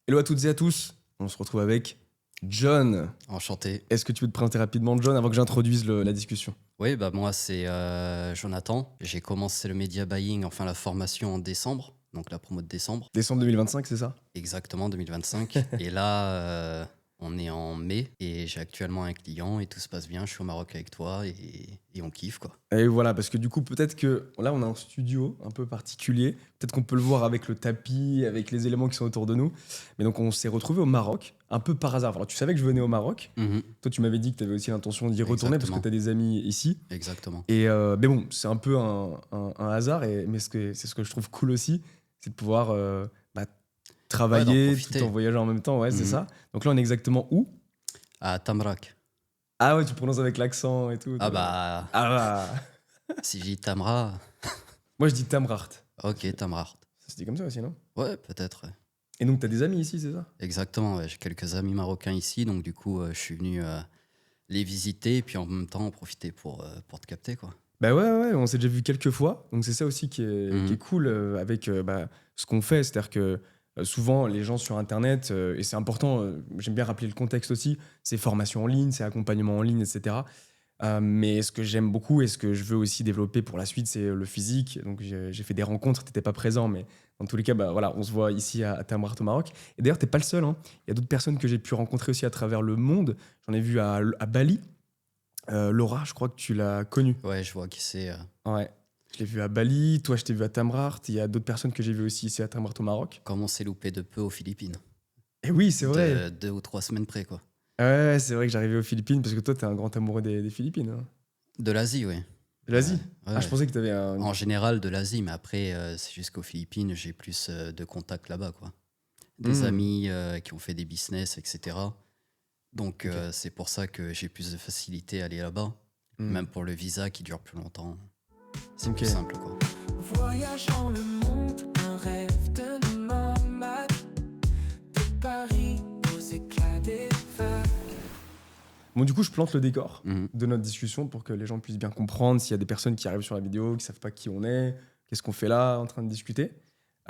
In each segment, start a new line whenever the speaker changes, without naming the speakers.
Hello à toutes et à tous, on se retrouve avec John.
Enchanté.
Est-ce que tu peux te présenter rapidement, John, avant que j'introduise la discussion?
Oui, moi c'est Jonathan. J'ai commencé le media buying, enfin la formation en décembre, donc la promo de décembre,
Décembre 2025, c'est ça?
exactement 2025. Et là, on est en mai et j'ai actuellement un client et tout se passe bien. Je suis au Maroc avec toi et on kiffe quoi.
Et voilà, parce que du coup, peut-être que là, on a un studio un peu particulier. Peut-être qu'on peut le voir avec le tapis, avec les éléments qui sont autour de nous. Mais donc, on s'est retrouvé au Maroc, un peu par hasard. Alors, tu savais que je venais au Maroc.
Mhm,
Toi, tu m'avais dit que tu avais aussi l'intention d'y retourner parce que
Exactement.
tu as des amis ici.
Exactement.
Et mais bon, c'est un peu un hasard. Mais c'est ce que je trouve cool aussi, c'est de pouvoir bah,
Ouais, d'en
travailler tout
profiter.
en voyageant en même temps. Ouais, c'est
Mhm.
ça. Donc là, on est exactement où?
À Tamrak.
Ah ouais, tu prononces avec l'accent et tout.
Ah
Toi.
bah,
Ah bah.
si je dis Tamra,
Moi, je dis Tamraght.
ok, Tamraght.
Ça se dit comme ça aussi, non?
Ouais, peut-être. Ouais.
Et donc, t'as des amis ici, c'est ça?
Exactement, ouais. J'ai quelques amis marocains ici, donc du coup, je suis venu les visiter et puis en même temps en profiter pour te capter quoi.
Bah ouais, on s'est déjà vu quelques fois. Donc, c'est ça aussi qui est
Mhm.
cool avec ce qu'on fait. C'est-à-dire que souvent, les gens sur Internet, et c'est important, j'aime bien rappeler le contexte aussi, c'est formation en ligne, c'est accompagnement en ligne, etc. Mais ce que j'aime beaucoup et ce que je veux aussi développer pour la suite, c'est le physique. Donc j'ai fait des rencontres, t'étais pas présent, mais dans tous les cas, bah, voilà, on se voit ici à Tamraght au Maroc. Et d'ailleurs, t'es pas le seul, hein. Il y a d'autres personnes que j'ai pu rencontrer aussi à travers le monde. J'en ai vu à Bali. Laura, je crois que tu l'as connue.
Ouais, je vois qui c'est.
Ouais. Je l'ai vu à Bali, toi je t'ai vu à Tamraght. Il y a d'autres personnes que j'ai vues aussi ici à Tamraght au Maroc.
Comme on s'est loupé de peu aux Philippines.
Et oui, c'est vrai.
De 2 ou 3 semaines près, quoi.
Ouais, c'est vrai que j'arrivais aux Philippines parce que toi, t'es un grand amoureux des Philippines, hein.
De l'Asie, oui.
De l'Asie. Ah, je
Ouais.
pensais que t'avais un.
En général, de l'Asie, mais après, c'est juste qu'aux Philippines, j'ai plus de contacts là-bas, quoi. Des
Hmm.
amis qui ont fait des business, etc. Donc,
Ok.
c'est pour ça que j'ai plus de facilité à aller là-bas.
Hmm.
Même pour le visa qui dure plus longtemps. C'est
Ok.
plus simple, quoi.
Voyageant le monde, un rêve de nomade. De Paris aux éclats des vagues.
Bon, du coup, je plante le décor
Mhm.
de notre discussion pour que les gens puissent bien comprendre s'il y a des personnes qui arrivent sur la vidéo, qui savent pas qui on est, qu'est-ce qu'on fait là, en train de discuter.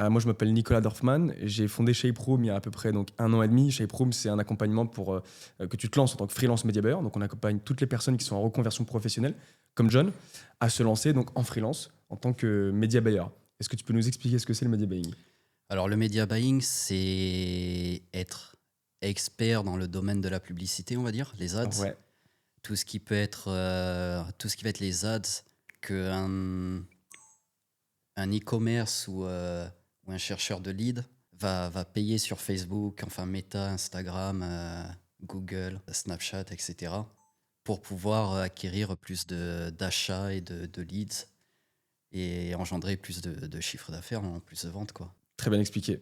Moi, je m'appelle Nicolas Dorfman. J'ai fondé Shape Room il y a à peu près donc 1 an et demi. Shape Room, c'est un accompagnement pour que tu te lances en tant que freelance media buyer. Donc, on accompagne toutes les personnes qui sont en reconversion professionnelle, comme John, à se lancer donc en freelance en tant que media buyer. Est-ce que tu peux nous expliquer ce que c'est le media buying?
Alors, le media buying, c'est être expert dans le domaine de la publicité, on va dire, les ads.
Ouais.
Tout ce qui peut être, tout ce qui va être les ads qu'un un e-commerce ou un chercheur de lead va payer sur Facebook, enfin Meta, Instagram, Google, Snapchat, etc. pour pouvoir acquérir plus d'achats et de leads et engendrer plus de chiffre d'affaires, en plus de ventes, quoi.
Très bien expliqué.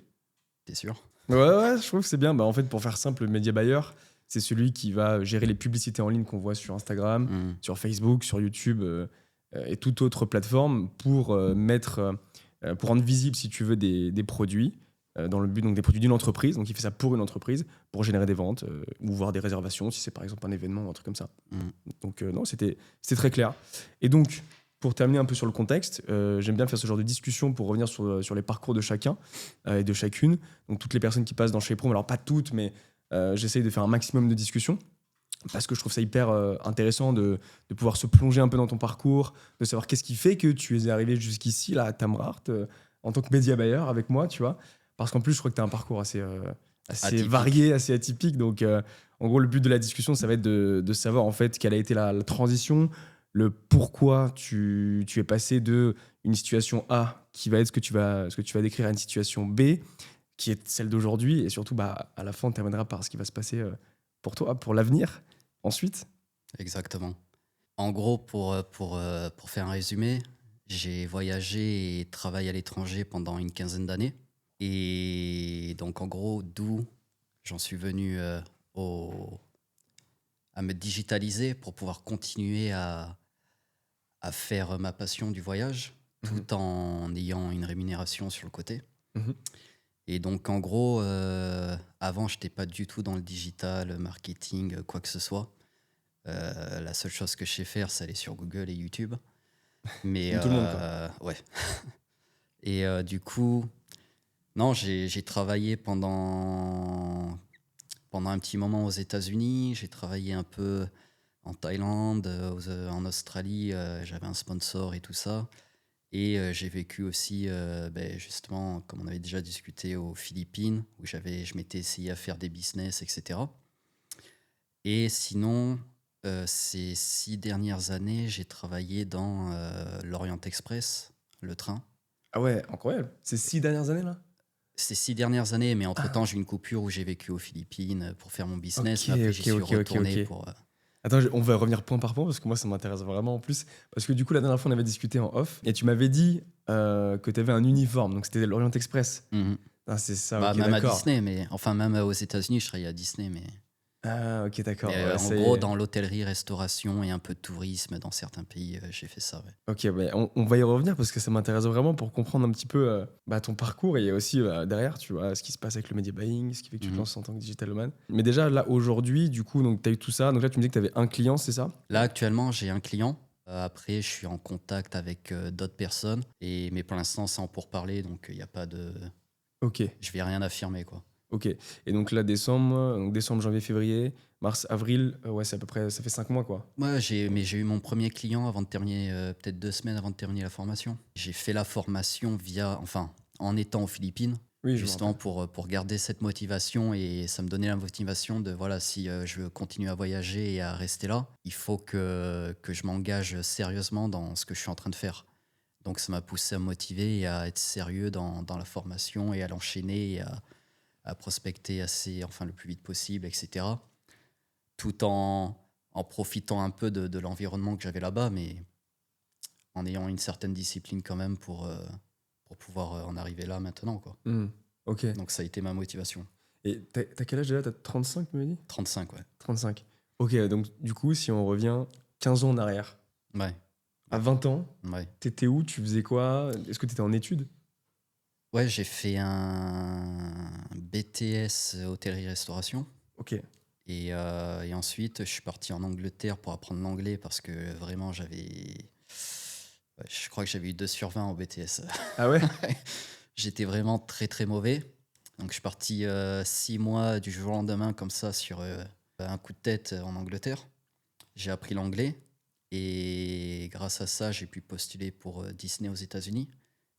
T'es sûr?
Ouais, je trouve que c'est bien. Bah, en fait, pour faire simple, le media buyer, c'est celui qui va gérer les publicités en ligne qu'on voit sur Instagram,
Mm.
sur Facebook, sur YouTube et toute autre plateforme pour pour rendre visible, si tu veux, des produits dans le but donc des produits d'une entreprise. Donc, il fait ça pour une entreprise pour générer des ventes ou voir des réservations si c'est par exemple un événement ou un truc comme ça.
Mm.
Donc, non, c'était très clair. Et donc, pour terminer un peu sur le contexte, j'aime bien faire ce genre de discussion pour revenir sur les parcours de chacun et de chacune. Donc, toutes les personnes qui passent dans Shape Room, alors pas toutes, mais j'essaye de faire un maximum de discussions parce que je trouve ça hyper intéressant de pouvoir se plonger un peu dans ton parcours, de savoir qu'est-ce qui fait que tu es arrivé jusqu'ici, là, à Tamraght, en tant que média buyer avec moi, tu vois. Parce qu'en plus, je crois que tu as un parcours assez
Atypique.
varié, assez atypique. Donc, en gros, le but de la discussion, ça va être de savoir en fait quelle a été la transition, le pourquoi tu es passé de une situation A qui va être ce que tu vas décrire à une situation B qui est celle d'aujourd'hui et surtout bah, à la fin on terminera par ce qui va se passer pour toi, pour l'avenir ensuite.
Exactement. En gros, pour faire un résumé, j'ai voyagé et travaillé à l'étranger pendant une quinzaine d'années. Et donc, en gros, d'où j'en suis venu à me digitaliser pour pouvoir continuer à faire ma passion du voyage,
Mhm.
tout en ayant une rémunération sur le côté.
Mhm.
Et donc, en gros, avant, je n'étais pas du tout dans le digital, le marketing, quoi que ce soit. La seule chose que je sais faire, c'est aller sur Google et YouTube. Mais
Comme tout le monde, quoi.
ouais. Et du coup, non, j'ai travaillé pendant pendant un petit moment aux États-Unis. J'ai travaillé un peu en Thaïlande, en Australie. J'avais un sponsor et tout ça. Et j'ai vécu aussi, justement, comme on avait déjà discuté, aux Philippines, où je m'étais essayé à faire des business, etc. Et sinon, ces 6 dernières années, j'ai travaillé dans l'Orient Express, le train.
Ah ouais, incroyable. Ces 6 dernières années là?
Ces 6 dernières années, mais entre-temps,
Ah,
j'ai eu une coupure où j'ai vécu aux Philippines pour faire mon business,
ok,
mais après, j'y
ok,
suis
ok, ok,
retourné
ok.
pour...
Attends, on va revenir point par point parce que moi ça m'intéresse vraiment en plus. Parce que du coup, la dernière fois on avait discuté en off et tu m'avais dit que tu avais un uniforme, donc c'était l'Orient Express.
Mhm.
Ah, c'est ça,
Bah,
ok,
même à
d'accord.
Disney, mais enfin, même aux États-Unis, je travaillais à Disney, mais...
Ah, ok, d'accord. Ouais,
En
ça y
gros,
est.
dans l'hôtellerie, restauration et un peu de tourisme dans certains pays, j'ai fait ça, ouais.
Ok, ouais, on va y revenir parce que ça m'intéresse vraiment pour comprendre un petit peu ton parcours et aussi derrière, tu vois, ce qui se passe avec le media buying, ce qui fait que tu te
Mhm.
lances en tant que digital nomade. Mais déjà, là, aujourd'hui, du coup, donc tu as eu tout ça. Donc là, tu me dis que tu avais un client, c'est ça?
Là, actuellement, j'ai un client. Après, je suis en contact avec d'autres personnes. Mais pour l'instant, c'est en pourparler, donc il n'y a pas de...
Ok,
Je vais rien affirmer, quoi.
ok. Et donc là, décembre, janvier, février, mars, avril, ouais, c'est à peu près, ça fait 5 mois, quoi.
Moi, j'ai eu mon premier client avant de terminer, peut-être 2 semaines avant de terminer la formation. J'ai fait la formation en étant aux Philippines,
Oui, je me
justement
rappelle.
pour garder cette motivation et ça me donnait la motivation de, voilà, si je veux continuer à voyager et à rester là, il faut que je m'engage sérieusement dans ce que je suis en train de faire. Donc ça m'a poussé à me motiver et à être sérieux dans la formation et à l'enchaîner et à prospecter le plus vite possible, etc. Tout en profitant un peu de l'environnement que j'avais là-bas, mais en ayant une certaine discipline quand même pour pouvoir en arriver là maintenant, quoi.
Hmm, ok.
Donc ça a été ma motivation.
Et t'as quel âge déjà? T'as 35, tu m'as dit?
35, ouais.
35. Ok, donc du coup, si on revient 15 ans en arrière,
Ouais,
à 20 ans,
ouais.
t'étais où? Tu faisais quoi? Est-ce que t'étais en études?
Ouais, j'ai fait un BTS hôtellerie-restauration.
Ok.
Et ensuite, je suis parti en Angleterre pour apprendre l'anglais parce que vraiment, je crois que j'avais eu 2 sur 20 au BTS.
Ah ouais?
J'étais vraiment très, très mauvais. Donc, je suis parti 6 mois du jour au lendemain, comme ça, sur un coup de tête en Angleterre. J'ai appris l'anglais. Et grâce à ça, j'ai pu postuler pour Disney aux États-Unis.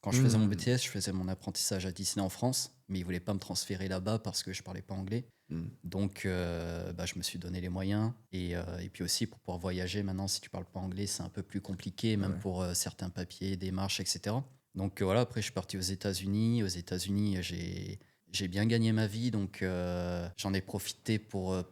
Quand je faisais mon
Hmm.
BTS, je faisais mon apprentissage à Disney en France, mais ils ne voulaient pas me transférer là-bas parce que je ne parlais pas anglais.
Hmm.
Donc, je me suis donné les moyens. Et puis aussi, pour pouvoir voyager, maintenant, si tu ne parles pas anglais, c'est un peu plus compliqué, même
Ouais.
pour certains papiers, démarches, etc. Donc, voilà, après, je suis parti aux États-Unis. Aux États-Unis, j'ai bien gagné ma vie. Donc, j'en ai profité pour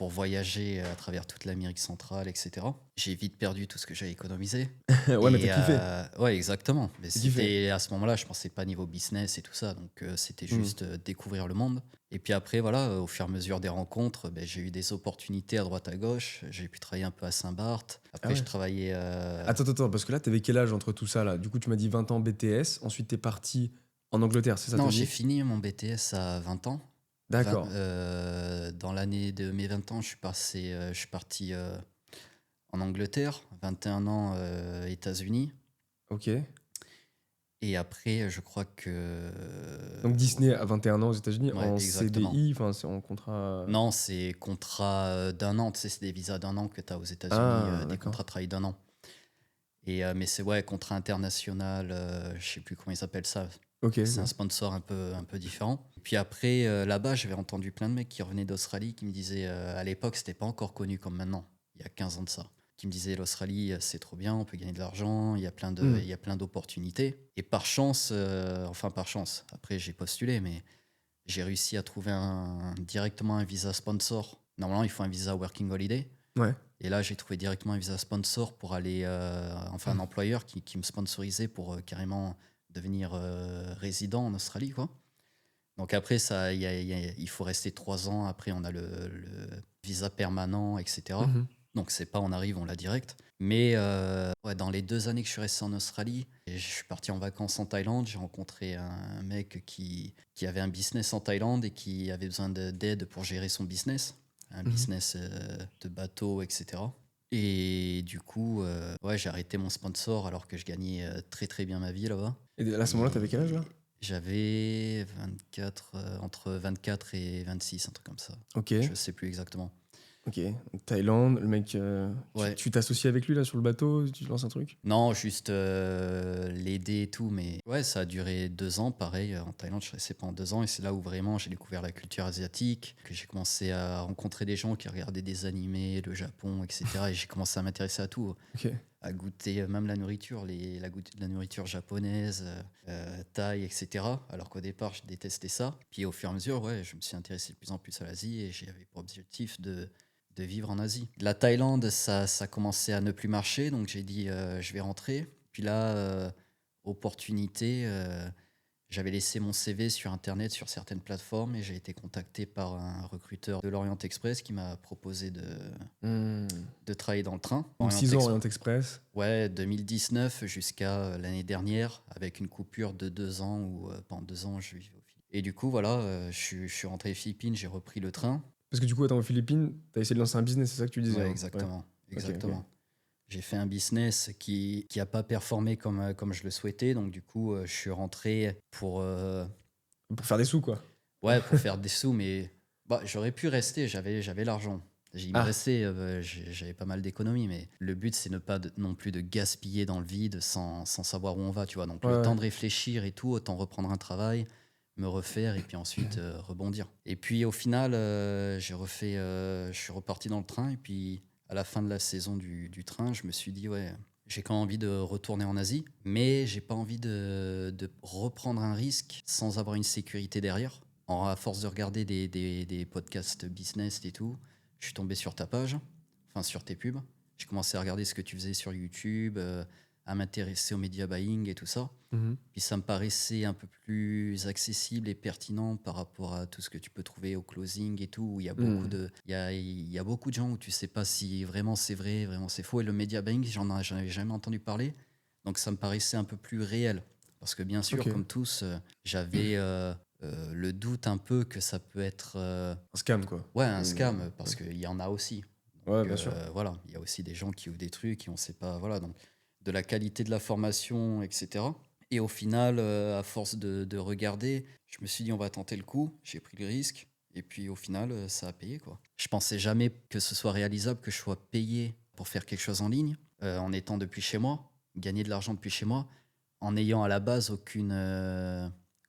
voyager à travers toute l'Amérique centrale, etc. J'ai vite perdu tout ce que j'avais économisé.
Ouais, mais t'as kiffé.
Ouais, exactement. Mais
T'as kiffé.
c'était à ce moment-là, je pensais pas niveau business et tout ça, donc c'était
Hmm.
juste découvrir le monde. Et puis après, voilà, au fur et à mesure des rencontres, j'ai eu des opportunités à droite à gauche. J'ai pu travailler un peu à Saint-Barth.
Ah
Après,
ouais.
je travaillais.
Attends, parce que là, t'avais quel âge entre tout ça, là? Du coup, tu m'as dit 20 ans BTS, ensuite t'es parti en Angleterre, c'est ça, t'as
Non, j'ai
dit?
fini mon BTS à 20 ans.
D'accord.
Dans l'année de mes 20 ans, je suis parti en Angleterre, 21 ans États-Unis.
Ok.
Et après, je crois que.
Donc Disney à 21 ans aux États-Unis
Ouais,
en
exactement.
CDI, enfin, c'est en contrat.
Non, c'est contrat d'1 an. Tu sais, c'est des visas d'1 an que tu as aux États-Unis,
Ah,
des
d'accord.
contrats de travail d'1 an. Mais c'est ouais, contrat international, je sais plus comment ils s'appellent ça.
Ok.
C'est un
Ouais.
sponsor un peu différent. Et puis après, là-bas, j'avais entendu plein de mecs qui revenaient d'Australie qui me disaient, à l'époque, c'était pas encore connu comme maintenant, il y a 15 ans de ça, qui me disaient l'Australie, c'est trop bien, on peut gagner de l'argent,
Hmm.
il y a plein d'opportunités. Et par chance, après j'ai postulé, mais j'ai réussi à trouver directement un visa sponsor. Normalement, il faut un visa Working Holiday.
Ouais.
Et là, j'ai trouvé directement un visa sponsor pour aller, un employeur qui me sponsorisait pour carrément devenir résident en Australie, quoi. Donc après, ça, il faut rester 3 ans. Après, on a le visa permanent, etc.
Mhm.
Donc c'est pas on arrive, on l'a direct. Mais ouais, dans les 2 années que je suis resté en Australie, et je suis parti en vacances en Thaïlande. J'ai rencontré un mec qui avait un business en Thaïlande et qui avait besoin d'aide pour gérer son business. Un
Mhm.
business de bateau, etc. Et du coup, ouais, j'ai arrêté mon sponsor alors que je gagnais très très bien ma vie là-bas.
Et à ce moment-là, t'avais quel âge là?
J'avais 24, entre 24 et 26, un truc comme ça.
Ok,
Je sais plus exactement.
ok. Donc, Thaïlande, le mec,
Ouais.
tu t'associes avec lui là sur le bateau, tu lances un truc?
Non, juste l'aider et tout, mais ouais, ça a duré 2 ans, pareil. En Thaïlande, je suis resté pendant 2 ans et c'est là où vraiment j'ai découvert la culture asiatique, que j'ai commencé à rencontrer des gens qui regardaient des animés, le Japon, etc. Et j'ai commencé à m'intéresser à tout,
Ok.
à goûter même la nourriture, la nourriture japonaise, thaï, etc. Alors qu'au départ, je détestais ça. Puis au fur et à mesure, ouais, je me suis intéressé de plus en plus à l'Asie et j'avais pour objectif de vivre en Asie. La Thaïlande, ça commençait à ne plus marcher, donc j'ai dit je vais rentrer. Puis là, opportunité, j'avais laissé mon CV sur Internet, sur certaines plateformes, et j'ai été contacté par un recruteur de l'Orient Express qui m'a proposé
Hmm.
de travailler dans le train.
Donc
Orient
6 ans
Ex-
Orient Express.
Ouais, 2019 jusqu'à l'année dernière, avec une coupure de 2 ans où pendant 2 ans je vivais aux Philippines. Et du coup, voilà, je suis rentré aux Philippines, j'ai repris le train.
Parce que du coup, attends, aux Philippines, t'as essayé de lancer un business, c'est ça que tu disais,
Ouais,
hein?
exactement.
Ok,
Exactement.
ok.
J'ai fait un business qui a pas performé comme je le souhaitais. Donc, du coup, je suis rentré
Pour faire des sous, quoi.
pour faire des sous. Mais bah, j'aurais pu rester, j'avais l'argent. Il me
Ah.
restait, j'avais pas mal d'économies. Mais le but, c'est ne pas non plus de gaspiller dans le vide sans savoir où on va. Tu vois. Donc,
Ouais,
le temps
ouais.
de réfléchir et tout, autant reprendre un travail, me refaire et puis ensuite rebondir. Et puis, au final, je suis reparti dans le train. Et puis, à la fin de la saison du train, je me suis dit, ouais, j'ai quand même envie de retourner en Asie, mais j'ai pas envie de reprendre un risque sans avoir une sécurité derrière. À force de regarder des podcasts business et tout, je suis tombé sur ta page, enfin sur tes pubs. J'ai commencé à regarder ce que tu faisais sur YouTube, à m'intéresser au media buying et tout ça.
Mhm.
Puis ça me paraissait un peu plus accessible et pertinent par rapport à tout ce que tu peux trouver au closing et tout, où il y a beaucoup il y a beaucoup de gens où tu sais pas si vraiment c'est vrai, vraiment c'est faux. Et le media buying, j'en avais jamais entendu parler. Donc ça me paraissait un peu plus réel. Parce que bien sûr,
Ok.
comme tous, j'avais le doute un peu que ça peut être
Un scam, quoi.
ouais, un scam, parce qu'il y en a aussi.
Ouais,
Donc,
bien sûr.
voilà, il y a aussi des gens qui ouvrent des trucs et on sait pas, voilà, donc de la qualité de la formation, etc. Et au final, à force de regarder, je me suis dit on va tenter le coup, j'ai pris le risque et puis au final, ça a payé quoi. Je pensais jamais que ce soit réalisable, que je sois payé pour faire quelque chose en ligne, en étant depuis chez moi, gagner de l'argent depuis chez moi, en n'ayant à la base aucune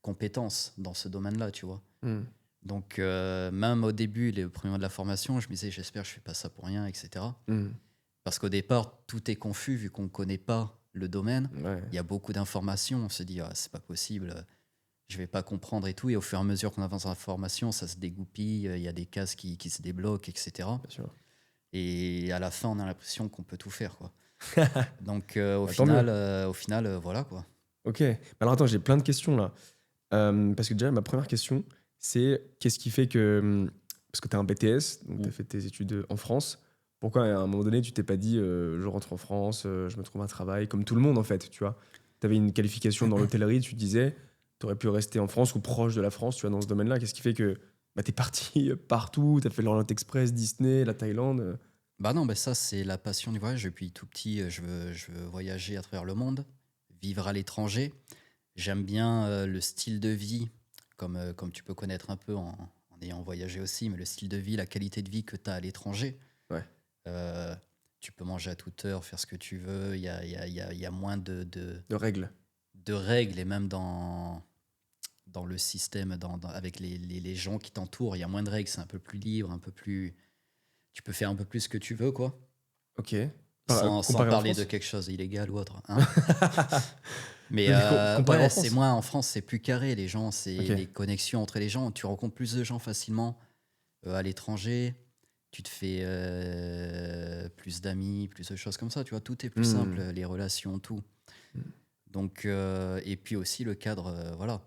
compétence dans ce domaine-là, tu vois.
Hmm.
Donc, même au début, les premiers mois de la formation, je me disais, j'espère que je fais pas ça pour rien, etc.
Hmm.
Parce qu'au départ, tout est confus vu qu'on ne connaît pas le domaine.
Ouais.
Il y a beaucoup d'informations. On se dit, ah, c'est pas possible, je vais pas comprendre et tout. Et au fur et à mesure qu'on avance dans la formation, ça se dégoupille, il y a des cases qui se débloquent, etc.
Bien sûr.
Et à la fin, on a l'impression qu'on peut tout faire, quoi. Donc,
Bah, tant mieux.
au final, voilà, quoi.
Ok. Alors attends, j'ai plein de questions là. Parce que déjà, ma première question, c'est qu'est-ce qui fait que. Parce que tu as un BTS, donc tu as fait tes études en France. Pourquoi à un moment donné, tu t'es pas dit je rentre en France, je me trouve un travail, comme tout le monde en fait, tu vois. Tu avais une qualification dans l'hôtellerie, tu disais, tu aurais pu rester en France ou proche de la France, tu vois, dans ce domaine-là. Qu'est-ce qui fait que bah, tu es parti partout, tu as fait l'Orient Express, Disney, la Thaïlande.
Bah non, bah ça, c'est la passion du voyage. Depuis tout petit, je veux voyager à travers le monde, vivre à l'étranger. J'aime bien le style de vie, comme tu peux connaître un peu en ayant voyagé aussi, mais le style de vie, la qualité de vie que tu as à l'étranger.
Ouais.
Euh, Tu peux manger à toute heure, faire ce que tu veux. Il y a moins
De règles.
de règles, et même dans le système, avec les gens qui t'entourent, il y a moins de règles. C'est un peu plus libre, un peu plus. Tu peux faire un peu plus ce que tu veux, quoi.
Ok.
Sans
Comparé en
parler de
France.
quelque chose d'illégal ou autre. Hein. Mais
Non, mais comparé en
ouais,
France.
c'est moins en France, c'est plus carré. Les gens, c'est
Ok.
les connexions entre les gens. Tu rencontres plus de gens facilement à l'étranger. Tu te fais plus d'amis, plus de choses comme ça. Tu vois, tout est plus simple, les relations, tout. Donc, et puis aussi le cadre, voilà.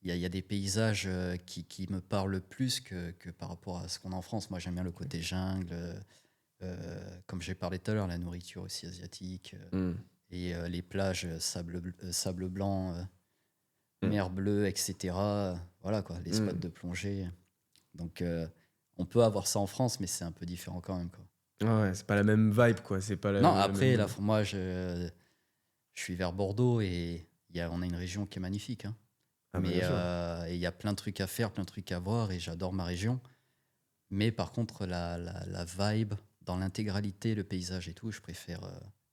Il y a des paysages qui me parlent plus que par rapport à ce qu'on a en France. Moi, j'aime bien le côté jungle. Comme j'ai parlé tout à l'heure, la nourriture aussi asiatique. Et les plages, sable blanc, mer bleue, etc. Voilà quoi, les spots de plongée. Donc on peut avoir ça en France, mais c'est un peu différent quand même, quoi.
Ah ouais, c'est pas la même vibe, quoi. C'est pas
Non,
la
après,
même.
moi je suis vers Bordeaux et on a une région qui est magnifique. Hein.
Ah bah,
Mais
bien sûr.
et il y a plein de trucs à faire, plein de trucs à voir, et j'adore ma région. Mais par contre, la vibe, dans l'intégralité, le paysage et tout, je préfère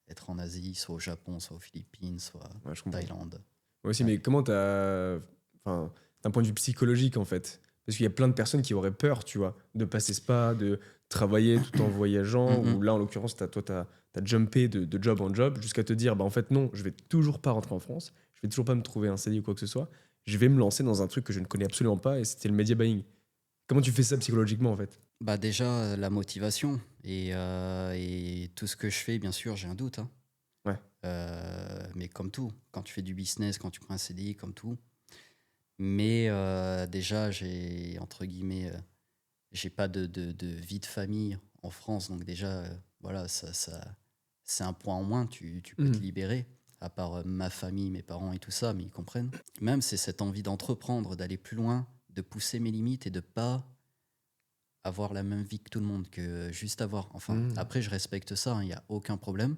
être en Asie, soit au Japon, soit aux Philippines, soit
Ouais, je comprends.
Thaïlande.
Moi aussi,
Ouais.
mais comment t'as. Enfin, d'un point de vue psychologique, en fait. Parce qu'il y a plein de personnes qui auraient peur, tu vois, de passer ce pas, de travailler tout en voyageant, ou
Mhm.
là, en l'occurrence, t'as jumpé de job en job jusqu'à te dire, bah en fait, non, je vais toujours pas rentrer en France, je vais toujours pas me trouver un CDI ou quoi que ce soit, je vais me lancer dans un truc que je ne connais absolument pas, et c'était le media buying. Comment tu fais ça psychologiquement, en fait?
Bah déjà, la motivation et tout ce que je fais, bien sûr, j'ai un doute, hein.
Ouais.
Mais comme tout, quand tu fais du business, quand tu prends un CDI, comme tout. Mais déjà, j'ai, entre guillemets, j'ai pas de vie de famille en France. Donc déjà, voilà, c'est un point en moins. Tu peux te
Mhm.
libérer, à part ma famille, mes parents et tout ça, mais ils comprennent. Même, c'est cette envie d'entreprendre, d'aller plus loin, de pousser mes limites et de pas avoir la même vie que tout le monde, que juste avoir. Enfin,
Mhm.
après, je respecte ça, il n'y a aucun problème.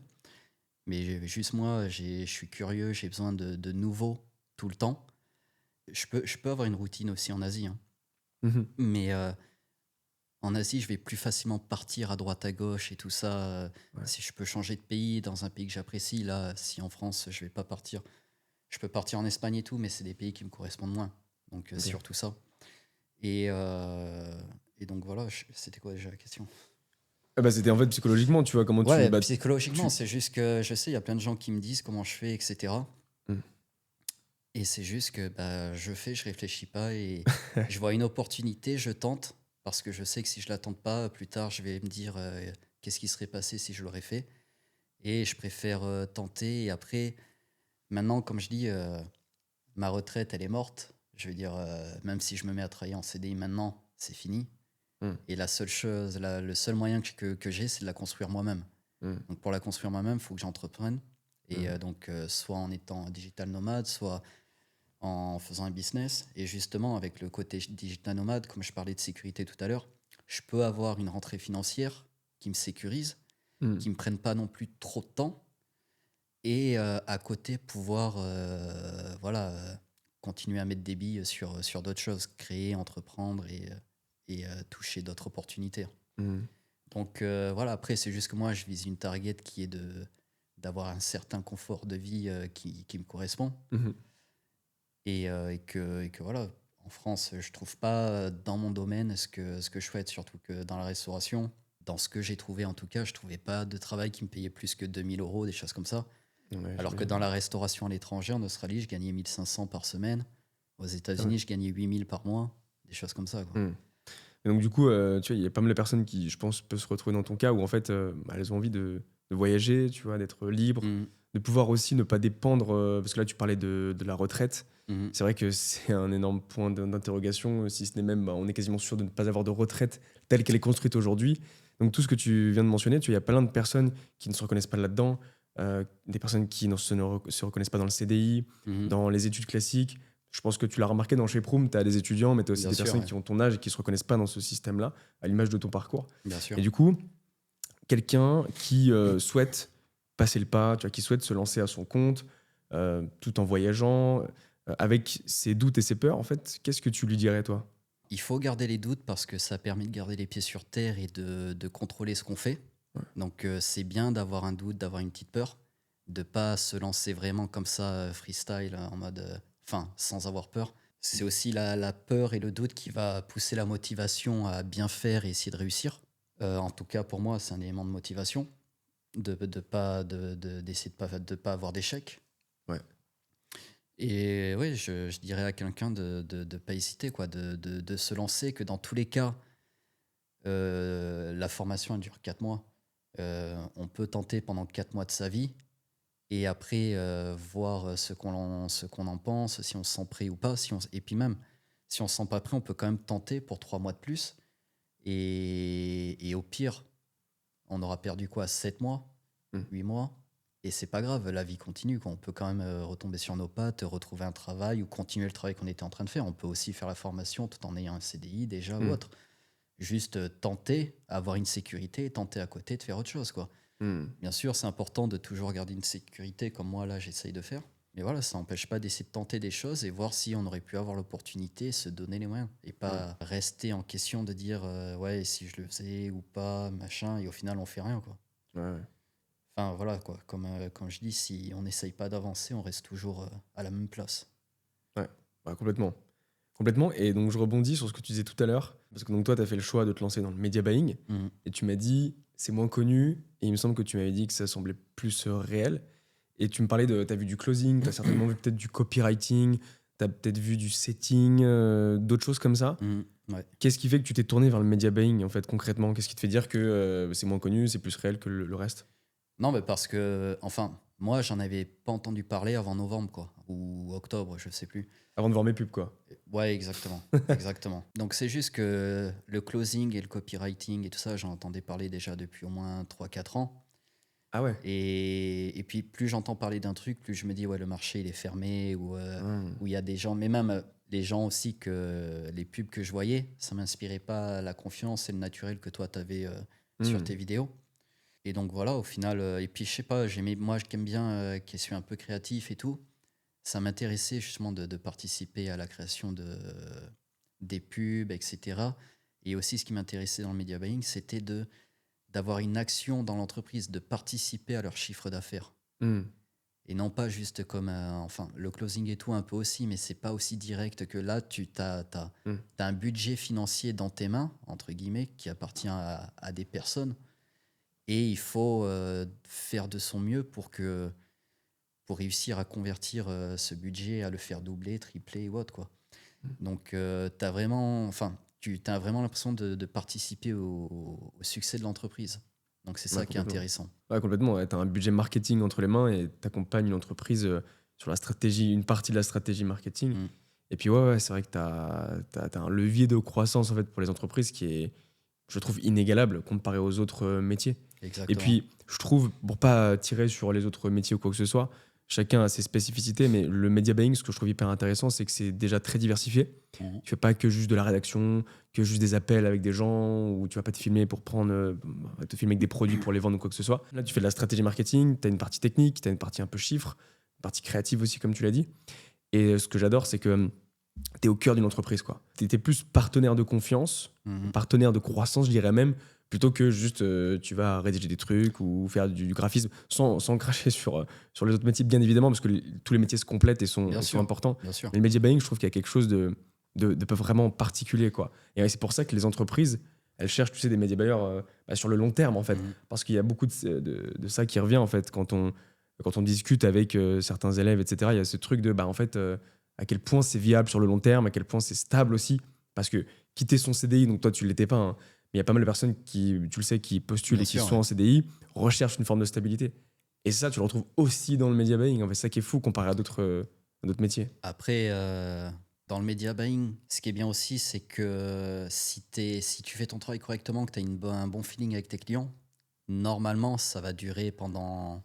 Mais juste moi, je suis curieux, j'ai besoin de nouveau tout le temps. Je peux avoir une routine aussi en Asie, hein.
Mhm.
Mais en Asie, je vais plus facilement partir à droite à gauche et tout ça.
Ouais.
Si je peux changer de pays dans un pays que j'apprécie, là, si en France, je vais pas partir. Je peux partir en Espagne et tout, mais c'est des pays qui me correspondent moins. Donc,
Ok.
surtout ça. Et, euh, et donc, voilà, c'était quoi déjà la question?
Ah bah, c'était en fait psychologiquement, tu vois, comment tu.
Ouais,
Bah,
psychologiquement,
tu...
c'est juste que je sais, il y a plein de gens qui me disent comment je fais, etc.
Mhm.
Et c'est juste que bah, je fais, je réfléchis pas et je vois une opportunité, je tente, parce que je sais que si je la tente pas, plus tard, je vais me dire qu'est-ce qui serait passé si je l'aurais fait. Et je préfère tenter. Et après, maintenant, comme je dis, ma retraite, elle est morte. Je veux dire, même si je me mets à travailler en CDI maintenant, c'est fini.
Mhm.
Et la seule chose, le seul moyen que j'ai, c'est de la construire moi-même.
Mhm.
Donc pour la construire moi-même, il faut que j'entreprenne. Et
Mhm.
donc, soit en étant digital nomade, soit en faisant un business. Et justement, avec le côté digital nomade, comme je parlais de sécurité tout à l'heure, je peux avoir une rentrée financière qui me sécurise,
Mhm.
qui ne me prenne pas non plus trop de temps. Et à côté, pouvoir voilà, continuer à mettre des billes sur d'autres choses, créer, entreprendre et toucher d'autres opportunités.
Mhm.
Donc voilà, après, c'est juste que moi, je vise une target qui est d'avoir un certain confort de vie qui me correspond.
Mhm.
Et que voilà, en France, je trouve pas dans mon domaine ce que je souhaite, surtout que dans la restauration, dans ce que j'ai trouvé en tout cas, je trouvais pas de travail qui me payait plus que 2 000 euros, des choses comme ça.
Ouais,
Alors que
j'imagine.
dans la restauration à l'étranger, en Australie, je gagnais 1 500 par semaine. Aux
Ah ouais.
États-Unis, je gagnais 8 000 par mois, des choses comme ça, quoi.
Mhm. Et donc, du coup, tu vois, il y a pas mal de personnes qui, je pense, peuvent se retrouver dans ton cas où, en fait, bah, elles ont envie de voyager, tu vois, d'être libres,
Mhm,
de pouvoir aussi ne pas dépendre, parce que là, tu parlais de la retraite.
mhm.
C'est vrai que c'est un énorme point d'interrogation, si ce n'est même, bah, on est quasiment sûr de ne pas avoir de retraite telle qu'elle est construite aujourd'hui. Donc, tout ce que tu viens de mentionner, tu vois, il y a plein de personnes qui ne se reconnaissent pas là-dedans, des personnes qui se reconnaissent pas dans le CDI,
Mhm.
dans les études classiques. Je pense que tu l'as remarqué dans chez Proum, tu as des étudiants, mais tu as aussi
Bien
des
sûr,
personnes
ouais.
qui ont ton âge et qui ne se reconnaissent pas dans ce système-là, à l'image de ton parcours.
Bien
Et
sûr.
du coup, quelqu'un qui souhaite passer le pas, tu vois, qui souhaite se lancer à son compte, tout en voyageant, avec ses doutes et ses peurs, en fait, qu'est-ce que tu lui dirais, toi?
Il faut garder les doutes parce que ça permet de garder les pieds sur terre et de contrôler ce qu'on fait.
Ouais.
Donc c'est bien d'avoir un doute, d'avoir une petite peur, de pas se lancer vraiment comme ça freestyle en mode, enfin sans avoir peur. C'est aussi la peur et le doute qui va pousser la motivation à bien faire et essayer de réussir. En tout cas pour moi c'est un élément de motivation d'essayer de pas avoir d'échec.
Ouais.
Et oui, je dirais à quelqu'un de pas hésiter, quoi, de se lancer, que dans tous les cas, la formation elle dure 4 mois. On peut tenter pendant 4 mois de sa vie et après voir ce qu'on en pense, si on se sent prêt ou pas. Et puis même, si on se sent pas prêt, on peut quand même tenter pour 3 mois de plus. Et au pire, on aura perdu quoi, 7 mois,
Mm.
8 mois. Et c'est pas grave, la vie continue, quoi. On peut quand même retomber sur nos pattes, retrouver un travail ou continuer le travail qu'on était en train de faire. On peut aussi faire la formation tout en ayant un CDI déjà ou
Mm.
autre. Juste tenter, avoir une sécurité et tenter à côté de faire autre chose, quoi.
Mm.
Bien sûr, c'est important de toujours garder une sécurité comme moi, là, j'essaye de faire. Mais voilà, ça n'empêche pas d'essayer de tenter des choses et voir si on aurait pu avoir l'opportunité, se donner les moyens. Et pas rester en question de dire ouais, et si je le faisais ou pas, machin, et au final, on fait rien, quoi.
Ouais.
Enfin, voilà, quoi. Comme je dis, si on n'essaye pas d'avancer, on reste toujours à la même place.
Ouais, bah, complètement. Complètement. Et donc, je rebondis sur ce que tu disais tout à l'heure. Parce que donc, toi, tu as fait le choix de te lancer dans le media buying.
Mhm.
Et tu m'as dit, c'est moins connu. Et il me semble que tu m'avais dit que ça semblait plus réel. Et tu me parlais de. Tu as vu du closing, tu as certainement vu peut-être du copywriting, tu as peut-être vu du setting, d'autres choses comme ça.
Mhm. Ouais.
Qu'est-ce qui fait que tu t'es tourné vers le media buying, en fait, concrètement? Qu'est-ce qui te fait dire que c'est moins connu, c'est plus réel que le reste?
Non, mais parce que, enfin, moi, j'en avais pas entendu parler avant novembre, quoi. Ou octobre, je sais plus.
Avant de voir mes pubs, quoi.
Ouais, exactement. Exactement. Donc, c'est juste que le closing et le copywriting et tout ça, j'en entendais parler déjà depuis au moins 3 4 ans.
Ah ouais.
Et puis, plus j'entends parler d'un truc, plus je me dis, ouais, le marché, il est fermé, ou
Hmm.
où il y a des gens, mais même les gens aussi, que les pubs que je voyais, ça m'inspirait pas la confiance et le naturel que toi, tu avais sur
Hmm.
tes vidéos. Et donc, voilà, au final, et puis, je sais pas, moi, qui aime bien, qui suis un peu créatif et tout, ça m'intéressait justement de participer à la création des pubs, etc. Et aussi, ce qui m'intéressait dans le media buying, c'était d'avoir une action dans l'entreprise, de participer à leur chiffre d'affaires.
Hmm.
Et non pas juste comme enfin, le closing et tout un peu aussi, mais c'est pas aussi direct que là, tu as
Hmm.
un budget financier dans tes mains, entre guillemets, qui appartient à des personnes. Et il faut faire de son mieux pour réussir à convertir ce budget, à le faire doubler, tripler ou autre, quoi. Donc, tu as vraiment, enfin, tu as vraiment l'impression de participer au succès de l'entreprise. Donc, c'est
Ouais,
ça qui est
complètement.
intéressant.
Ouais, complètement. Ouais. Tu as un budget marketing entre les mains et tu accompagnes une entreprise sur la stratégie, une partie de la stratégie marketing.
Mm.
Et puis, ouais, c'est vrai que tu as un levier de croissance en fait, pour les entreprises qui est, je trouve, inégalable comparé aux autres métiers. Et
Exactement.
puis, je trouve, pour pas tirer sur les autres métiers ou quoi que ce soit, chacun a ses spécificités, mais le media buying, ce que je trouve hyper intéressant, c'est que c'est déjà très diversifié.
Mhm.
Tu fais pas que juste de la rédaction, que juste des appels avec des gens, ou tu vas pas te filmer pour te filmer avec des produits pour les vendre ou quoi que ce soit. Là, tu fais de la stratégie marketing, tu as une partie technique, tu as une partie un peu chiffre, une partie créative aussi, comme tu l'as dit. Et ce que j'adore, c'est que tu es au cœur d'une entreprise, quoi. Tu es plus partenaire de confiance,
Mhm.
partenaire de croissance, je dirais même, plutôt que juste tu vas rédiger des trucs ou faire du graphisme sans cracher sur les autres métiers, bien évidemment, parce que tous les métiers se complètent et
Bien
sont
sûr.
importants.
Bien sûr.
Mais le media buying, je trouve qu'il y a quelque chose de pas vraiment particulier, quoi. Et c'est pour ça que les entreprises, elles cherchent, tu sais, des media buyers sur le long terme, en fait.
Mhm.
Parce qu'il y a beaucoup de ça qui revient, en fait, quand on discute avec certains élèves, etc. Il y a ce truc de, en fait, à quel point c'est viable sur le long terme, à quel point c'est stable aussi. Parce que quitter son CDI, donc toi, tu ne l'étais pas, hein, mais il y a pas mal de personnes qui, tu le sais, qui postulent
Bien
et qui
sûr,
sont
ouais.
en CDI, recherchent une forme de stabilité. Et ça, tu le retrouves aussi dans le media buying. En fait, c'est ça qui est fou comparé à d'autres métiers.
Après, dans le media buying, ce qui est bien aussi, c'est que si tu fais ton travail correctement, que tu as un bon feeling avec tes clients, normalement, ça va durer pendant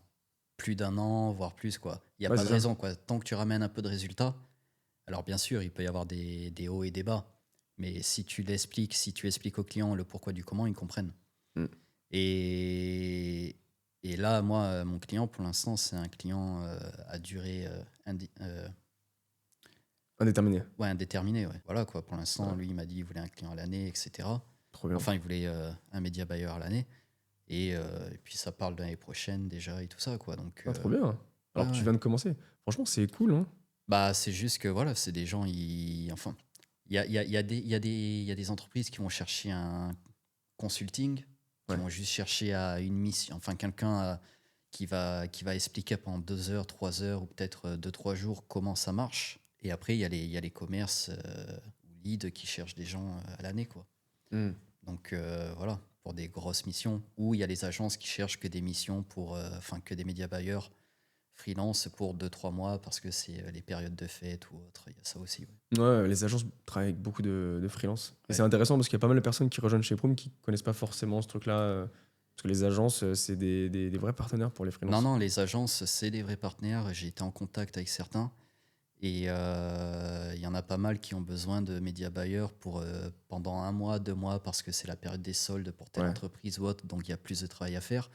plus d'un an, voire plus, quoi. Il n'y a
Ouais,
pas
c'est
de
ça.
raison, quoi. Tant que tu ramènes un peu de résultats, alors bien sûr, il peut y avoir des hauts et des bas, mais si tu expliques aux clients le pourquoi du comment, ils comprennent.
Mm.
Et là, moi, mon client, pour l'instant, c'est un client à durée
Indéterminé.
indéterminée. Ouais. Voilà, quoi. Pour l'instant,
Ouais.
lui, il m'a dit qu'il voulait un client à l'année, etc.
Trop bien.
Enfin, il voulait un média buyer à l'année. Et puis, ça parle de l'année prochaine déjà et tout ça, quoi. Donc,
Trop bien. Alors que tu
ouais.
viens de commencer. Franchement, c'est cool, hein.
Bah, c'est juste que voilà, c'est des gens, enfin, il y a des entreprises qui vont chercher un consulting, qui
Ouais.
vont juste chercher à une mission, enfin, quelqu'un qui va expliquer pendant 2 heures, 3 heures ou peut-être 2, 3 jours comment ça marche. Et après, il y a les commerces ou leads qui cherchent des gens à l'année, quoi.
Mm.
Donc voilà, pour des grosses missions, ou il y a les agences qui cherchent que des missions enfin, que des média buyers freelance pour 2, 3 mois parce que c'est les périodes de fête ou autre. Il y a ça aussi. Ouais.
Ouais, les agences travaillent avec beaucoup de freelance. Et
Ouais.
c'est intéressant parce qu'il y a pas mal de personnes qui rejoignent chez Proom qui connaissent pas forcément ce truc-là. Parce que les agences, c'est des vrais partenaires pour les freelances.
Non, les agences, c'est des vrais partenaires. J'ai été en contact avec certains. Et il y en a pas mal qui ont besoin de média buyers pour, pendant 1 mois, 2 mois, parce que c'est la période des soldes pour telle
Ouais.
entreprise ou autre, donc il y a plus de travail à faire.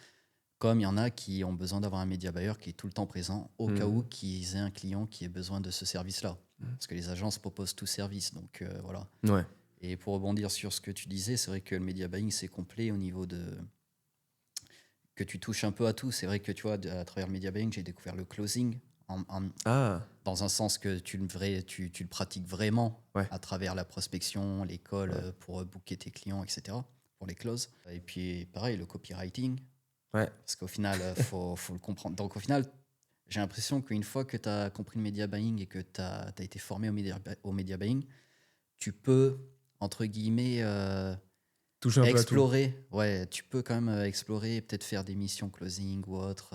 Comme il y en a qui ont besoin d'avoir un média buyer qui est tout le temps présent au cas où qu'ils aient un client qui ait besoin de ce service-là. Parce que les agences proposent tout service. Donc voilà.
Ouais.
Et pour rebondir sur ce que tu disais, c'est vrai que le media buying, c'est complet au niveau de... que tu touches un peu à tout. C'est vrai que tu vois, à travers le media buying, j'ai découvert le closing
Ah,
dans un sens que tu le pratiques vraiment
Ouais.
à travers la prospection, l'école,
Ouais.
pour booker tes clients, etc., pour les closes. Et puis, pareil, le copywriting,
ouais.
parce qu'au final, faut le comprendre. Donc, au final, j'ai l'impression qu'une fois que tu as compris le media buying et que tu as été formé au media buying, tu peux, entre guillemets,
Toucher un peu à tout.
explorer. Ouais, tu peux quand même explorer, peut-être faire des missions closing ou autre.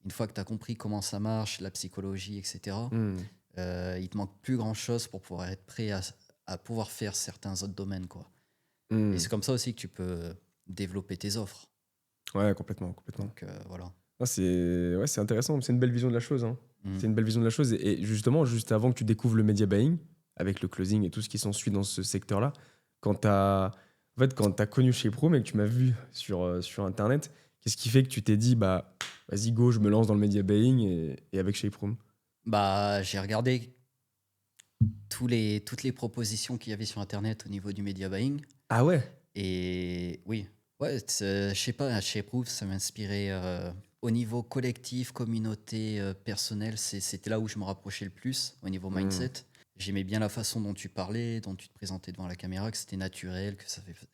Une fois que tu as compris comment ça marche, la psychologie, etc.,
Hmm.
il te manque plus grand-chose pour pouvoir être prêt à pouvoir faire certains autres domaines, quoi.
Hmm.
Et c'est comme ça aussi que tu peux développer tes offres.
Ouais, complètement.
Donc voilà.
Ah, c'est intéressant, c'est une belle vision de la chose. Hein.
Mm.
C'est une belle vision de la chose. Et justement, juste avant que tu découvres le media buying, avec le closing et tout ce qui s'ensuit dans ce secteur-là, quand tu as connu Shape Room et que tu m'as vu sur Internet, qu'est-ce qui fait que tu t'es dit, bah, vas-y, go, je me lance dans le media buying et avec Shape Room?
Bah, j'ai regardé toutes les propositions qu'il y avait sur Internet au niveau du media buying.
Ah ouais?
Et oui, ouais, je sais pas, chez Proof, ça m'inspirait au niveau collectif, communauté, personnel. C'était là où je me rapprochais le plus au niveau mindset. J'aimais bien la façon dont tu parlais, dont tu te présentais devant la caméra, que c'était naturel,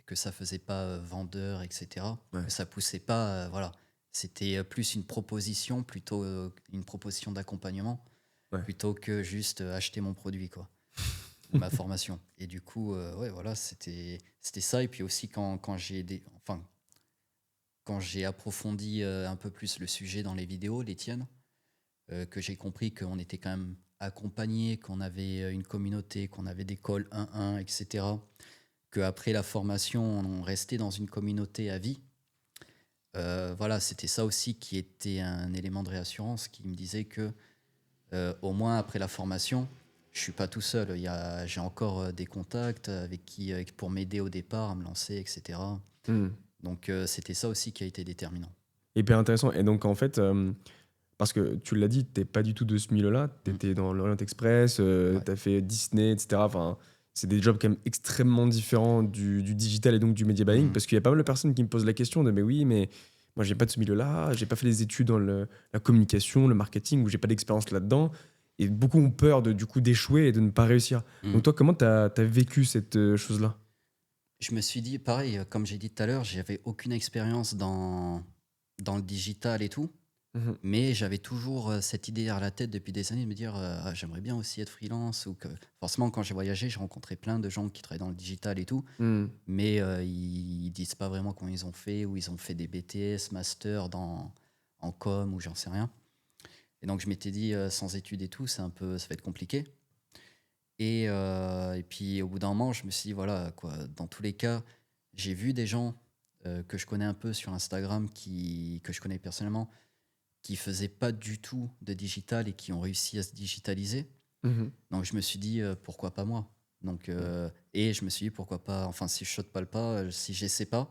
que ça faisait pas vendeur, etc.
Ouais.
Que ça poussait pas, voilà. C'était plus une proposition, plutôt une proposition d'accompagnement,
Ouais.
plutôt que juste acheter mon produit, quoi. Ou ma formation. Et du coup, ouais, voilà, c'était ça. Et puis aussi, quand j'ai approfondi un peu plus le sujet dans les vidéos, les tiennes, que j'ai compris qu'on était quand même accompagné, qu'on avait une communauté, qu'on avait des calls 1-1, etc. Qu'après la formation, on restait dans une communauté à vie. Voilà, c'était ça aussi qui était un élément de réassurance, qui me disait que au moins après la formation, je suis pas tout seul. J'ai encore des contacts pour m'aider au départ, à me lancer, etc.
Hmm.
Donc c'était ça aussi qui a été déterminant.
Hyper intéressant. Et donc, en fait, parce que tu l'as dit, t'es pas du tout de ce milieu-là. T'étais dans l'Orient Express,
Ouais.
t'as fait Disney, etc. Enfin, c'est des jobs quand même extrêmement différents du digital et donc du media buying.
Mhm.
Parce qu'il y a pas mal de personnes qui me posent la question de mais oui, mais moi, j'ai pas de ce milieu-là, j'ai pas fait des études dans la communication, le marketing, ou j'ai pas d'expérience là-dedans. Et beaucoup ont peur du coup d'échouer et de ne pas réussir.
Mhm.
Donc, toi, comment t'as vécu cette chose-là?
Je me suis dit, pareil, comme j'ai dit tout à l'heure, j'avais aucune expérience dans le digital et tout.
Mhm.
Mais j'avais toujours cette idée derrière la tête depuis des années de me dire ah, j'aimerais bien aussi être freelance. Forcément, quand j'ai voyagé, j'ai rencontré plein de gens qui travaillent dans le digital et tout.
Hmm.
Mais ils disent pas vraiment comment ils ont fait, ou ils ont fait des BTS, master en com, ou j'en sais rien. Et donc je m'étais dit, sans études et tout, ça va être compliqué. Et puis au bout d'un moment, je me suis dit, voilà, quoi, dans tous les cas, j'ai vu des gens que je connais un peu sur Instagram, que je connais personnellement, qui faisaient pas du tout de digital et qui ont réussi à se digitaliser.
Mhm.
Donc je me suis dit, pourquoi pas moi? Donc, et je me suis dit, pourquoi pas, enfin si je saute pas le pas, si j'essaie pas,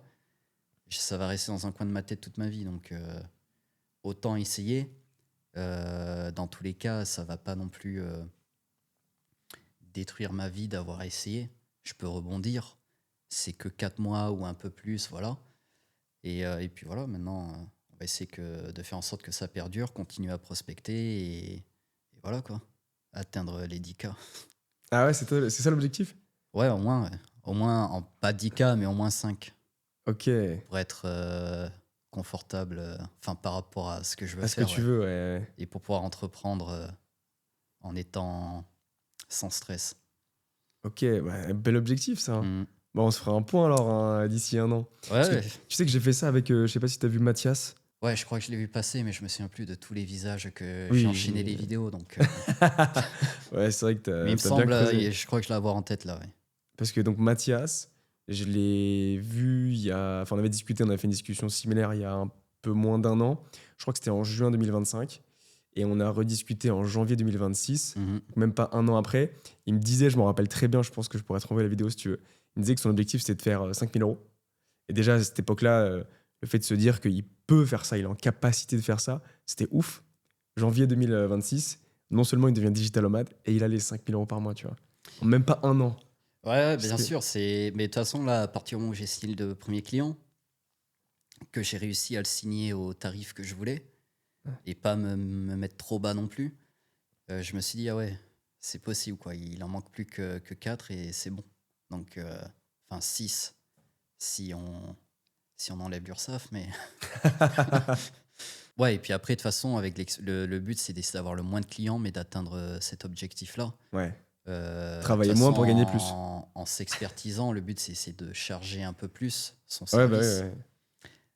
ça va rester dans un coin de ma tête toute ma vie. Donc autant essayer. Dans tous les cas, ça va pas non plus détruire ma vie d'avoir essayé. Je peux rebondir. C'est que 4 mois ou un peu plus, voilà. Et puis voilà, maintenant, on va essayer de faire en sorte que ça perdure, continuer à prospecter et voilà quoi. Atteindre les 10K.
Ah ouais, c'est ça l'objectif?
Ouais, au moins, ouais. Au moins, pas 10K, mais au moins 5
Ok.
pour être confortable, enfin par rapport à ce que je veux
À ce que
faire.
tu
Ouais.
veux, ouais.
Et pour pouvoir entreprendre en étant sans stress.
Ok, ouais, bel objectif ça.
Mm.
Bon, on se fera un point alors hein, d'ici un an.
Ouais,
Parce que tu sais que j'ai fait ça avec, je sais pas si t'as vu Mathias.
ouais, je crois que je l'ai vu passer, mais je me souviens plus de tous les visages que
Oui,
j'ai enchaîné les vidéos. Donc,
Ouais, c'est vrai que
mais il me
t'as bien
semble,
creusé.
je crois que je l'ai avoir en tête là. Ouais.
Parce que donc Mathias, je l'ai vu il y a. Enfin, on avait discuté, on avait fait une discussion similaire il y a un peu moins d'un an. Je crois que c'était en juin 2025. Et on a rediscuté en janvier 2026,
Mhm.
même pas un an après. Il me disait, je m'en rappelle très bien, je pense que je pourrais te renvoyer la vidéo si tu veux. Il me disait que son objectif c'était de faire 5 000 euros. Et déjà à cette époque-là, le fait de se dire qu'il peut faire ça, il est en capacité de faire ça. C'était ouf. Janvier 2026, non seulement il devient digital nomade, et il a les 5 000 € par mois, tu vois. En même pas un an.
Ouais, bien
C'était-
sûr. Mais de toute façon, là, à partir du moment où j'ai signé le premier client, que j'ai réussi à le signer au tarif que je voulais, et pas me mettre trop bas non plus, je me suis dit, ah ouais, c'est possible, quoi. Il en manque plus que 4 et c'est bon. Donc, enfin, 6 si on enlève l'URSSAF, mais. Ouais, et puis après, de toute façon, avec le but, c'est d'essayer d'avoir le moins de clients, mais d'atteindre cet objectif-là.
Ouais.
De
Travailler
toute
moins
façon,
pour gagner plus.
en s'expertisant, le but, c'est de charger un peu plus son
Ouais, bah
service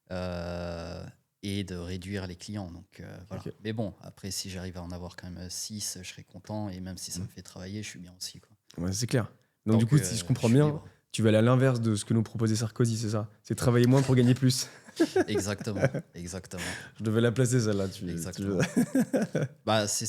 ouais.
et de réduire les clients. Donc, voilà.
Ok.
Mais bon, après, si j'arrive à en avoir quand même 6, je serai content. Et même si ça me fait travailler, je suis bien aussi, quoi.
Ouais, c'est clair. Donc,
Tant
du coup,
que
si je
je
comprends
suis
bien,
libre.
tu vas aller à l'inverse de ce que nous proposait Sarkozy, c'est ça? C'est travailler moins pour gagner plus.
Exactement, exactement,
Je devais la placer, celle-là.
exactement. Bah, c'est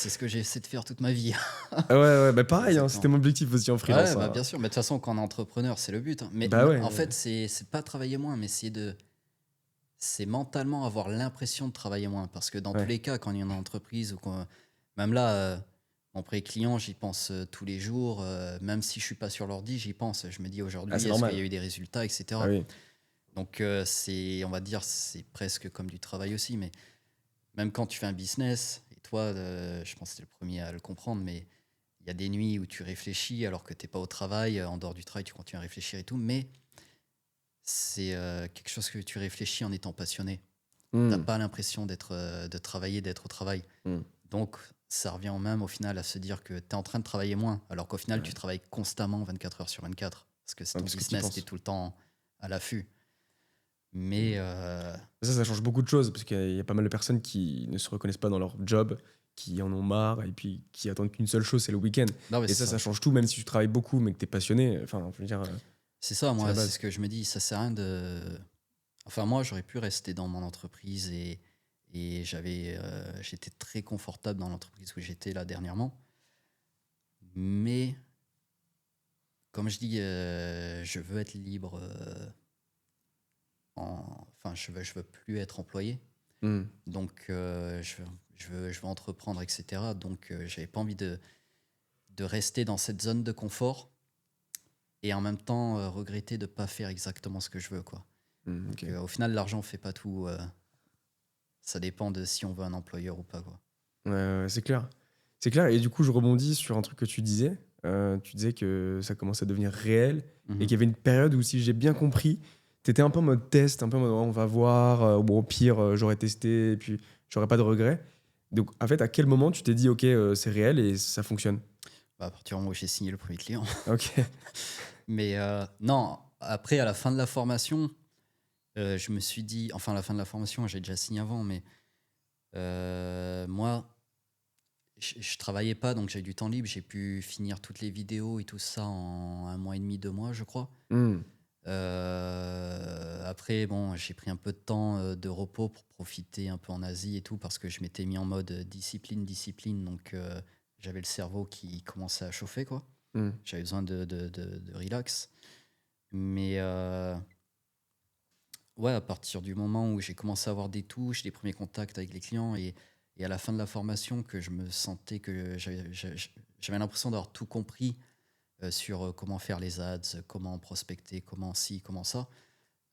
ce que j'ai essayé de faire toute ma vie.
Ah ouais, bah pareil, hein,
Exactement.
c'était mon objectif aussi en freelance.
Ouais, bah
Hein.
bien sûr. Mais de toute façon, quand on est entrepreneur, c'est le but, hein. Mais
Bah ouais.
en fait, c'est pas travailler moins, mais c'est mentalement avoir l'impression de travailler moins. Parce que dans tous
Ouais.
les cas, quand il y a une entreprise ou même là, mon pré-client, j'y pense tous les jours. Même si je suis pas sur l'ordi, j'y pense. Je me dis aujourd'hui,
Ah, c'est
est-ce qu'il
normal.
y a eu des résultats, etc.
Ah oui.
Donc, on va dire, c'est presque comme du travail aussi. Mais même quand tu fais un business, et toi, je pense que tu es le premier à le comprendre, mais il y a des nuits où tu réfléchis alors que tu n'es pas au travail. En dehors du travail, tu continues à réfléchir et tout. Mais c'est quelque chose que tu réfléchis en étant passionné. Tu n'as
Hmm.
pas l'impression de travailler, d'être au travail.
Hmm.
Donc, ça revient au même au final à se dire que tu es en train de travailler moins, alors qu'au final, tu travailles constamment 24 heures sur 24. Parce que c'est
Ouais,
ton
parce que t'y
business,
penses.
tu es tout le temps à l'affût. Mais
Ça change beaucoup de choses parce qu'il y a pas mal de personnes qui ne se reconnaissent pas dans leur job, qui en ont marre et puis qui attendent qu'une seule chose, c'est le week-end.
non, mais
Et ça change tout, même si tu travailles beaucoup mais que tu es passionné. Enfin, je veux dire,
c'est ça,
c'est la
moi, c'est
base.
ce que je me dis. Ça sert à rien de. Enfin, moi, j'aurais pu rester dans mon entreprise et j'étais très confortable dans l'entreprise où j'étais là dernièrement. Mais, comme je dis, je veux être libre. Enfin, je veux plus être employé.
Hmm.
Donc, je veux entreprendre, etc. Donc, j'avais pas envie de rester dans cette zone de confort et en même temps regretter de pas faire exactement ce que je veux, quoi.
Hmm,
Donc,
ok.
au final, l'argent fait pas tout. Ça dépend de si on veut un employeur ou pas, quoi.
Ouais, c'est clair. C'est clair. Et du coup, je rebondis sur un truc que tu disais. Tu disais que ça commençait à devenir réel et
Mhm.
qu'il y avait une période où, si j'ai bien compris, tu étais un peu en mode test, un peu en mode on va voir. Bon, au pire, j'aurais testé et puis j'aurais pas de regrets. Donc, en fait, à quel moment tu t'es dit, OK, c'est réel et ça fonctionne?
Bah, à partir du moment où j'ai signé le premier client.
OK.
Mais non, après, à la fin de la formation, je me suis dit, enfin, à la fin de la formation, j'ai déjà signé avant, mais moi, je travaillais pas, donc j'ai du temps libre. J'ai pu finir toutes les vidéos et tout ça en 1 mois et demi, 2 mois, je crois.
Hmm.
Après, bon, j'ai pris un peu de temps de repos pour profiter un peu en Asie et tout, parce que je m'étais mis en mode discipline. Donc, j'avais le cerveau qui commençait à chauffer, quoi.
Hmm.
J'avais besoin de relax. Mais ouais, à partir du moment où j'ai commencé à avoir des touches, des premiers contacts avec les clients et à la fin de la formation, que je me sentais que j'avais l'impression d'avoir tout compris sur comment faire les ads, comment prospecter, comment ci, comment ça.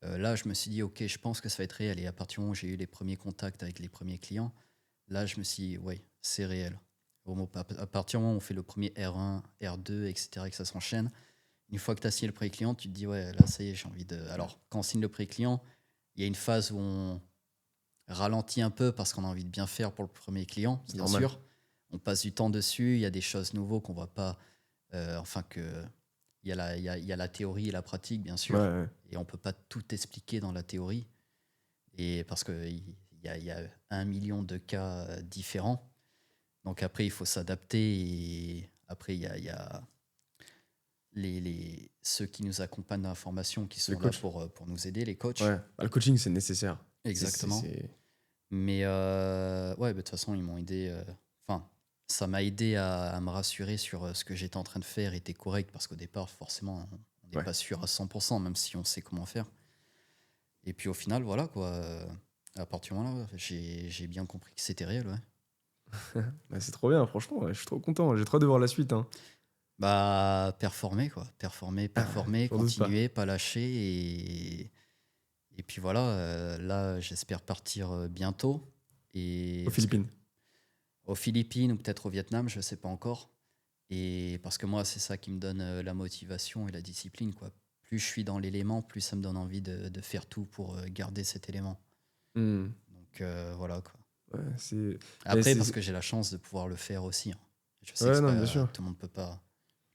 Là, je me suis dit, OK, je pense que ça va être réel. Et à partir du moment où j'ai eu les premiers contacts avec les premiers clients, là, je me suis dit, oui, c'est réel. À partir du moment où on fait le premier R1, R2, etc., et que ça s'enchaîne, une fois que tu as signé le premier client, tu te dis, ouais, là, ça y est, j'ai envie de. Alors, quand on signe le premier client, il y a une phase où on ralentit un peu parce qu'on a envie de bien faire pour le premier client,
C'est
bien
normal.
sûr. On passe du temps dessus, il y a des choses nouvelles qu'on voit pas. Enfin, il y a la théorie et la pratique, bien sûr.
Ouais.
Et on peut pas tout expliquer dans la théorie. Et parce qu'il y a 1 million de cas différents. Donc après, il faut s'adapter. Et après, il y a ceux qui nous accompagnent dans la formation qui sont
Les
là
coachs.
pour nous aider, les coachs.
Ouais. Bah, le coaching, c'est nécessaire.
Exactement.
C'est-
Mais ouais, bah, de toute façon, ils m'ont aidé. Enfin, ça m'a aidé à me rassurer sur ce que j'étais en train de faire était correct, parce qu'au départ, forcément, on n'est
Ouais.
pas sûr à 100%, même si on sait comment faire. Et puis au final, voilà quoi. À partir du moment-là, j'ai bien compris que c'était réel, ouais.
Bah, c'est trop bien, franchement, ouais, je suis trop content. J'ai trop hâte de voir la suite, hein.
Bah, performer, quoi. Performer,
J'en doute pas.
continuer, pas lâcher. Et puis voilà, là, j'espère partir bientôt. Et
Aux
parce que
Philippines.
aux Philippines ou peut-être au Vietnam, je sais pas encore. Et parce que moi, c'est ça qui me donne la motivation et la discipline, quoi. Plus je suis dans l'élément, plus ça me donne envie de faire tout pour garder cet élément.
Hmm.
Donc voilà, quoi.
Ouais, c'est... mais
Après, parce que j'ai la chance de pouvoir le faire aussi, hein. Je sais que
Ouais,
c'est
non, bien
pas,
sûr.
tout le monde peut pas.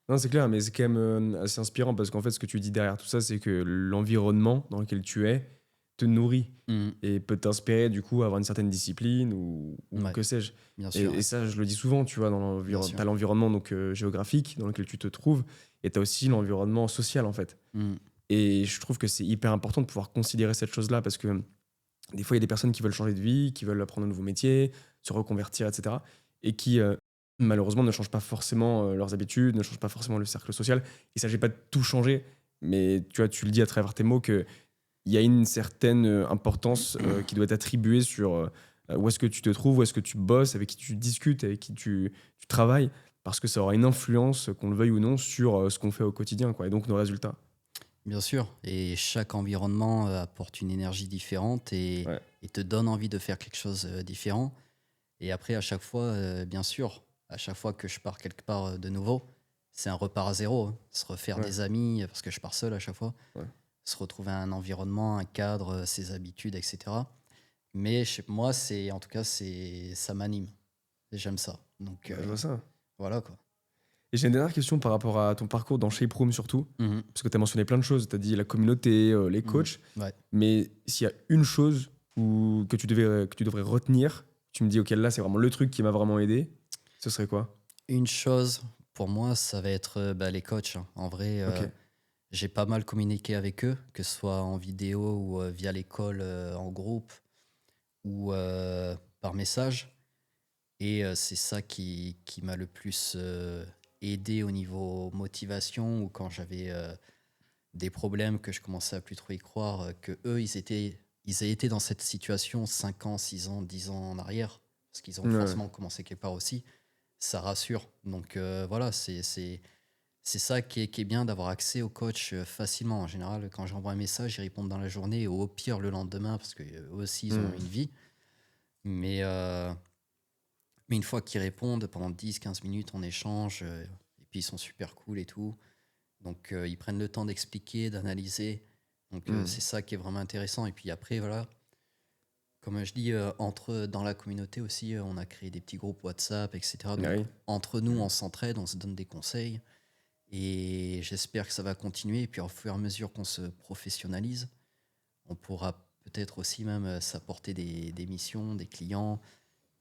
Non, c'est clair, mais c'est quand même assez inspirant parce qu'en fait, ce que tu dis derrière tout ça, c'est que l'environnement dans lequel tu es te nourrit
Mhm.
et peut t'inspirer du coup à avoir une certaine discipline ou
Ouais,
que sais-je.
bien
Et,
sûr,
et
ouais.
ça, je le dis souvent, tu vois,
Bien
t'as
sûr.
l'environnement donc géographique dans lequel tu te trouves et t'as aussi l'environnement social en fait.
Mhm.
Et je trouve que c'est hyper important de pouvoir considérer cette chose-là parce que des fois, il y a des personnes qui veulent changer de vie, qui veulent apprendre un nouveau métier, se reconvertir, etc. Et qui, malheureusement, ne changent pas forcément leurs habitudes, ne changent pas forcément le cercle social. Il ne s'agit pas de tout changer, mais tu vois, tu le dis à travers tes mots qu'il y a une certaine importance qui doit être attribuée sur où est-ce que tu te trouves, où est-ce que tu bosses, avec qui tu discutes, avec qui tu travailles, parce que ça aura une influence, qu'on le veuille ou non, sur ce qu'on fait au quotidien, quoi, et donc nos résultats.
Bien sûr. Et chaque environnement apporte une énergie différente
Ouais,
et te donne envie de faire quelque chose de différent. Et après, à chaque fois, bien sûr, à chaque fois que je pars quelque part de nouveau, c'est un repart à zéro, hein. Se refaire
ouais,
des amis, parce que je pars seul à chaque fois.
ouais.
Se retrouver un environnement, un cadre, ses habitudes, etc. Mais moi, en tout cas, ça m'anime. J'aime ça. Donc
Bah, je vois ça.
voilà, quoi.
Et j'ai une dernière question par rapport à ton parcours dans Shape Room surtout,
Mhm.
parce que tu as mentionné plein de choses, tu as dit la communauté, les
Mhm.
coachs,
Ouais.
mais s'il y a une chose que tu devrais retenir, tu me dis, ok, là c'est vraiment le truc qui m'a vraiment aidé, ce serait quoi?
Une chose, pour moi, ça va être les coachs, hein. En vrai,
Ok.
j'ai pas mal communiqué avec eux, que ce soit en vidéo ou via l'école, en groupe ou par message. Et c'est ça qui m'a le plus aidé au niveau motivation ou quand j'avais des problèmes que je commençais à plus trop y croire, que eux, ils aient été dans cette situation 5 ans, 6 ans, 10 ans en arrière, parce qu'ils ont
Ouais.
forcément commencé quelque part aussi, ça rassure. Donc voilà, c'est ça qui est bien d'avoir accès au coach facilement. En général, quand j'envoie un message, ils répondent dans la journée ou au pire le lendemain, parce qu'eux aussi, ils ont
Hmm.
une vie. Mais, euh, mais une fois qu'ils répondent, pendant 10 15 minutes, on échange, et puis ils sont super cool et tout. Donc, ils prennent le temps d'expliquer, d'analyser. Donc,
Hmm.
c'est ça qui est vraiment intéressant. Et puis après, voilà, comme je dis, dans la communauté aussi, on a créé des petits groupes WhatsApp, etc.
Ah
Donc,
oui.
entre nous, on s'entraide, on se donne des conseils. Et j'espère que ça va continuer. Et puis, au fur et à mesure qu'on se professionnalise, on pourra peut-être aussi même s'apporter des missions, des clients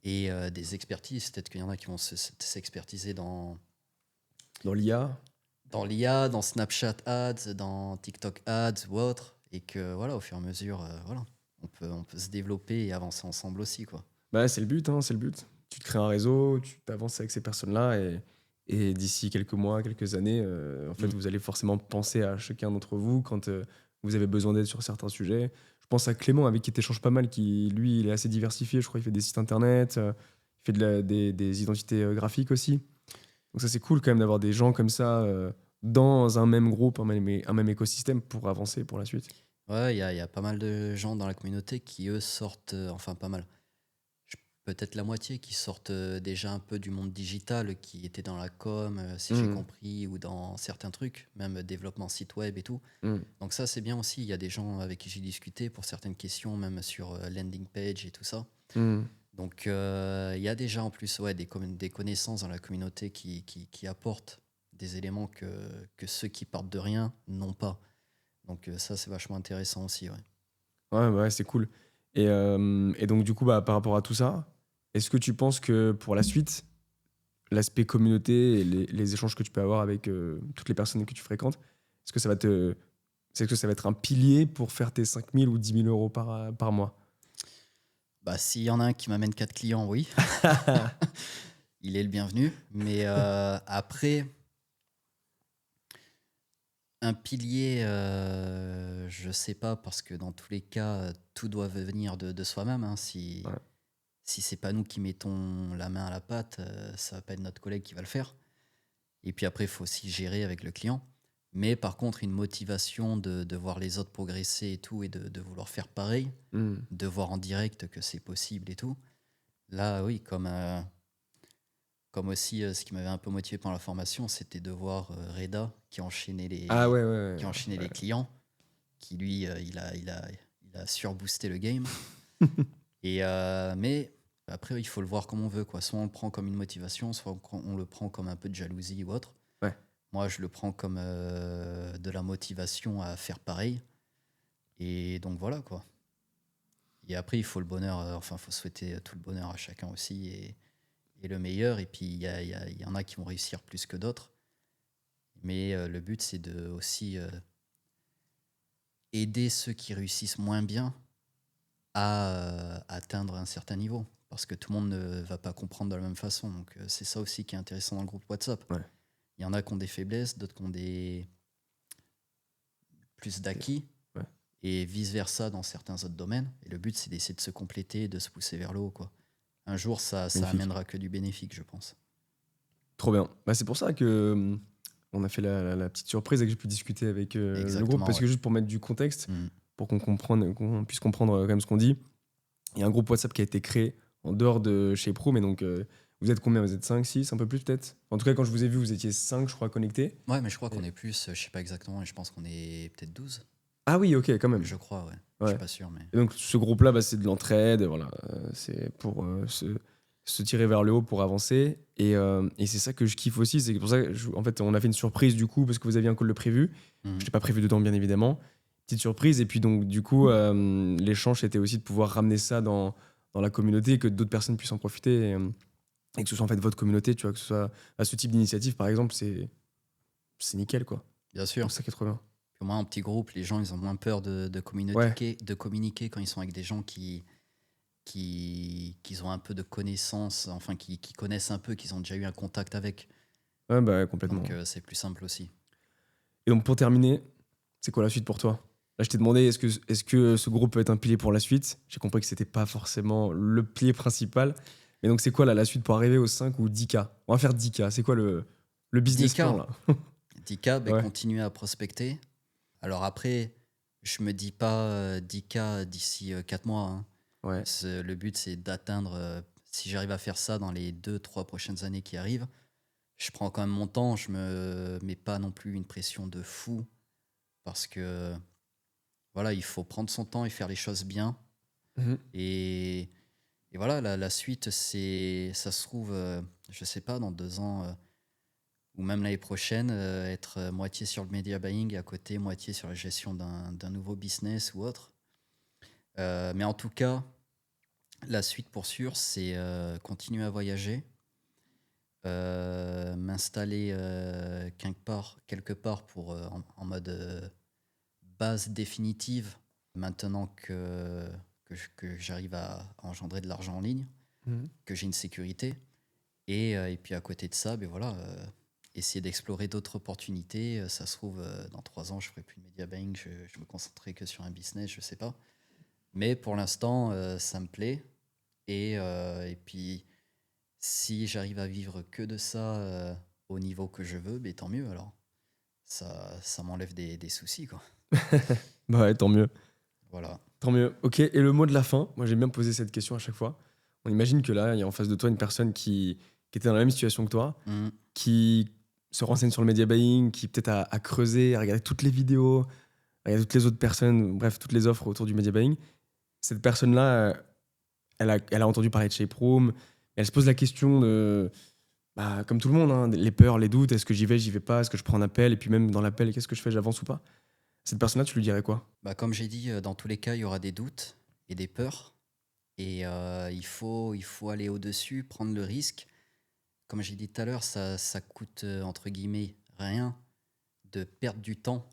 et des expertises. Peut-être qu'il y en a qui vont s'expertiser
Dans l'IA?
dans l'IA, dans Snapchat Ads, dans TikTok Ads ou autre, et que voilà, au fur et à mesure, voilà, on peut se développer et avancer ensemble aussi, quoi.
Bah, c'est le but, hein, c'est le but. Tu te crées un réseau, tu t'avances avec ces personnes-là et d'ici quelques mois, quelques années, en fait,
Mm.
vous allez forcément penser à chacun d'entre vous quand vous avez besoin d'aide sur certains sujets. Je pense à Clément avec qui tu échanges pas mal, qui lui, il est assez diversifié. Je crois qu'il fait des sites internet, il fait des identités graphiques aussi. Donc ça, c'est cool quand même d'avoir des gens comme ça dans un même groupe, un même écosystème pour avancer pour la suite.
Ouais, il y a pas mal de gens dans la communauté qui, eux, sortent, enfin pas mal, Je- peut-être la moitié, qui sortent déjà un peu du monde digital, qui étaient dans la com, si j'ai
Mhm.
compris, ou dans certains trucs, même développement site web et tout.
Mhm.
Donc ça, c'est bien aussi. Il y a des gens avec qui j'ai discuté pour certaines questions, même sur landing page et tout ça.
Mhm.
Donc, il y a déjà en plus des connaissances dans la communauté qui apportent des éléments que ceux qui partent de rien n'ont pas. Donc, ça, c'est vachement intéressant aussi. Ouais.
Ouais, c'est cool. Et donc, du coup, bah, par rapport à tout ça, est-ce que tu penses que pour la suite, l'aspect communauté et les échanges que tu peux avoir avec toutes les personnes que tu fréquentes, est-ce que ça va est-ce que ça va être un pilier pour faire tes 5 000 ou 10 000 € par mois?
Bah, s'il y en a un qui m'amène 4 clients, oui, il est le bienvenu. Mais après, Un pilier, je sais pas, parce que dans tous les cas, tout doit venir de soi-même, hein. Si,
Ouais.
si c'est pas nous qui mettons la main à la pâte, ça va pas être notre collègue qui va le faire. Et puis après, il faut aussi gérer avec le client. Mais par contre, une motivation de voir les autres progresser et tout, et de vouloir faire pareil,
Hmm.
de voir en direct que c'est possible et tout. Là, oui, comme aussi, ce qui m'avait un peu motivé pendant la formation, c'était de voir Reda
Ah ouais, ouais,
qui enchaînait
ouais.
les clients, qui lui, il a surboosté le game. Mais après, il faut le voir comme on veut, quoi. Soit on le prend comme une motivation, soit on le prend comme un peu de jalousie ou autre.
Ouais.
Moi, je le prends comme de la motivation à faire pareil. Et donc voilà, quoi. Et après, il faut le bonheur, enfin, il faut souhaiter tout le bonheur à chacun aussi et le meilleur. Et puis, il y en a qui vont réussir plus que d'autres. Mais le but, c'est de aussi aider ceux qui réussissent moins bien à atteindre un certain niveau. Parce que tout le monde ne va pas comprendre de la même façon. Donc, c'est ça aussi qui est intéressant dans le groupe WhatsApp.
Ouais.
Il y en a qui ont des faiblesses, d'autres qui ont plus d'acquis,
Ouais.
et vice-versa dans certains autres domaines. Et le but, c'est d'essayer de se compléter et de se pousser vers le haut, quoi. Un jour, ça
Magnifique.
amènera que du bénéfique, je pense.
Trop bien. Bah, c'est pour ça que on a fait la petite surprise et que j'ai pu discuter avec le groupe.
Exactement,
Parce que
ouais.
juste pour mettre du contexte,
Mm.
pour qu'on puisse comprendre quand même ce qu'on dit, il y a un groupe WhatsApp qui a été créé en dehors de chez Pro. Mais donc, vous êtes combien? Vous êtes 5, 6, un peu plus peut-être? En tout cas, quand je vous ai vu, vous étiez 5, je crois, connectés.
Ouais, mais je crois qu'on
Et-
est plus, je sais pas exactement, et je pense qu'on est peut-être 12.
Ah oui, ok, quand même.
Je crois, ouais. Je
Ouais.
suis pas sûr, mais.
Et donc, ce groupe-là, bah, c'est de l'entraide. Voilà. C'est pour se tirer vers le haut pour avancer. Et c'est ça que je kiffe aussi. C'est pour ça que, en fait, on a fait une surprise du coup, parce que vous aviez un call de prévu.
Mhm.
Je n'étais pas prévu dedans, bien évidemment. Petite surprise. Et puis, donc, du coup, l'échange, c'était aussi de pouvoir ramener ça dans la communauté et que d'autres personnes puissent en profiter. Et que ce soit en fait votre communauté, tu vois, que ce soit à ce type d'initiative, par exemple, c'est nickel, quoi.
Bien sûr.
Donc, c'est ça qui est trop bien.
Au moins, en petit groupe, les gens, ils ont moins peur de
Ouais.
communiquer quand ils sont avec des gens qui ont un peu de connaissances, enfin, qui connaissent un peu, qu'ils ont déjà eu un contact avec.
Ouais, bah, complètement.
Donc, c'est plus simple aussi.
Et donc, pour terminer, c'est quoi la suite pour toi? Là, je t'ai demandé, est-ce que ce groupe peut être un pilier pour la suite? J'ai compris que c'était pas forcément le pilier principal. Mais donc, c'est quoi là, la suite pour arriver aux 5 ou 10K? On va faire 10K. C'est quoi le business
10K.
plan là?
10K, ben,
Ouais.
continuer à prospecter. Alors après, je me dis pas 10K d'ici 4 mois, hein.
Ouais.
Le but, c'est d'atteindre, si j'arrive à faire ça dans les 2-3 prochaines années qui arrivent, je prends quand même mon temps, je me mets pas non plus une pression de fou, parce que voilà, il faut prendre son temps et faire les choses bien.
Mhm.
Et voilà, la suite, ça se trouve, je sais pas, dans 2 ans, ou même l'année prochaine, être moitié sur le media buying et à côté, moitié sur la gestion d'un nouveau business ou autre. Mais en tout cas, la suite pour sûr, c'est continuer à voyager, m'installer quelque part pour, en mode base définitive, maintenant que j'arrive à engendrer de l'argent en ligne,
Mhm.
que j'ai une sécurité. Et puis à côté de ça, ben voilà, essayer d'explorer d'autres opportunités. Ça se trouve, dans 3 ans, je ferai plus de media buying, je me concentrerai que sur un business, je sais pas. Mais pour l'instant, ça me plaît. Et puis, si j'arrive à vivre que de ça au niveau que je veux, ben, tant mieux alors. Ça m'enlève des soucis, quoi.
Bah ouais, tant mieux.
Voilà.
Tant mieux. Ok, et le mot de la fin, moi j'aime bien me poser cette question à chaque fois. On imagine que là, il y a en face de toi une personne qui était dans la même situation que toi,
Mhm.
qui se renseigne sur le media buying, qui peut-être a creusé, a regardé toutes les vidéos, a regardé toutes les autres personnes, bref, toutes les offres autour du media buying. Cette personne-là, elle a entendu parler de Shape Room, elle se pose la question de, bah, comme tout le monde, hein, les peurs, les doutes, est-ce que j'y vais pas, est-ce que je prends un appel, et puis même dans l'appel, qu'est-ce que je fais, j'avance ou pas? Cette personne-là, tu lui dirais quoi?
Bah, comme j'ai dit, dans tous les cas, il y aura des doutes et des peurs. Et il faut aller au-dessus, prendre le risque. Comme j'ai dit tout à l'heure, ça coûte, entre guillemets, rien de perdre du temps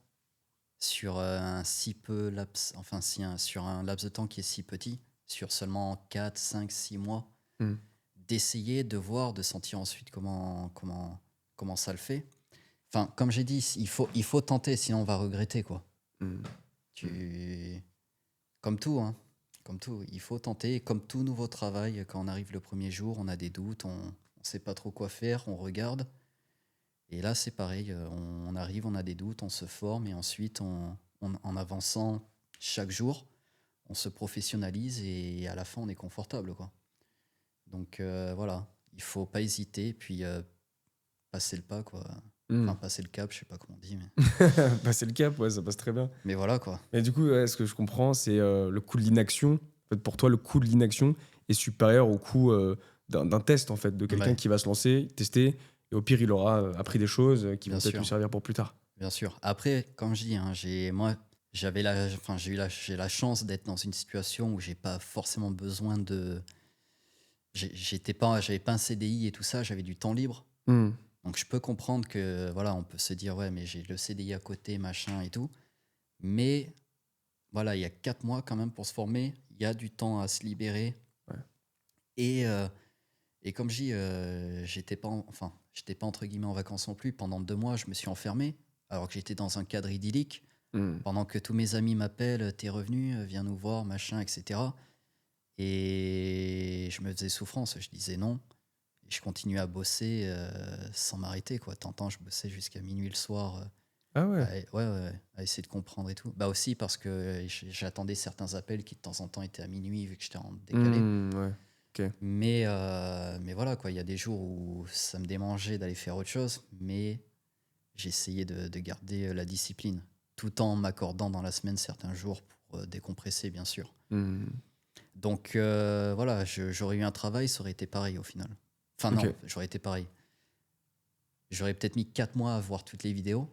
sur un si peu laps, enfin, sur un laps de temps qui est si petit, sur seulement 4 5 6 mois,
Hmm.
d'essayer, de voir, de sentir ensuite comment ça le fait. Enfin, comme j'ai dit, il faut tenter, sinon on va regretter, quoi.
Mm.
Comme tout, hein. Comme tout, il faut tenter. Comme tout nouveau travail, quand on arrive le premier jour, on a des doutes, on ne sait pas trop quoi faire, on regarde. Et là, c'est pareil, on arrive, on a des doutes, on se forme et ensuite, en avançant chaque jour, on se professionnalise et à la fin, on est confortable, quoi. Donc voilà, il faut pas hésiter, puis passer le pas, quoi.
Mm.
Enfin, passer le cap, je sais pas comment on dit, mais,
Passer le cap, ouais, ça passe très bien.
mais voilà, quoi.
Et du coup, ouais, ce que je comprends, c'est le coût de l'inaction. En fait, pour toi, le coût de l'inaction est supérieur au coût d'un test, en fait, de quelqu'un
Ouais.
qui va se lancer, tester, et au pire, il aura appris des choses qui
Bien
vont peut-être
sûr.
lui servir pour plus tard.
Bien sûr. Après, comme je dis, hein, j'ai la chance d'être dans une situation où j'ai pas forcément besoin de. J'avais pas un CDI et tout ça, j'avais du temps libre.
Mm.
Donc je peux comprendre que voilà, on peut se dire ouais, mais j'ai le CDI à côté, machin et tout. Mais voilà, il y a 4 mois quand même pour se former, il y a du temps à se libérer.
Ouais.
Et comme je dis, j'étais pas entre guillemets en vacances non plus. Pendant 2 mois, je me suis enfermé, alors que j'étais dans un cadre idyllique.
Mm.
Pendant que tous mes amis m'appellent, t'es revenu, viens nous voir, machin, etc. Et je me faisais souffrance, je disais non. Et je continuais à bosser sans m'arrêter, quoi. T'entends, je bossais jusqu'à minuit le soir.
Ah ouais.
À essayer de comprendre et tout. Bah aussi parce que j'attendais certains appels qui de temps en temps étaient à minuit vu que j'étais en décalé.
Ouais.
Mais voilà, quoi. Il y a des jours où ça me démangeait d'aller faire autre chose, mais j'essayais de garder la discipline tout en m'accordant dans la semaine certains jours pour décompresser, bien sûr.
Mm.
Donc voilà, j'aurais eu un travail, ça aurait été pareil au final. Enfin
Ok.
non, j'aurais été pareil. J'aurais peut-être mis 4 mois à voir toutes les vidéos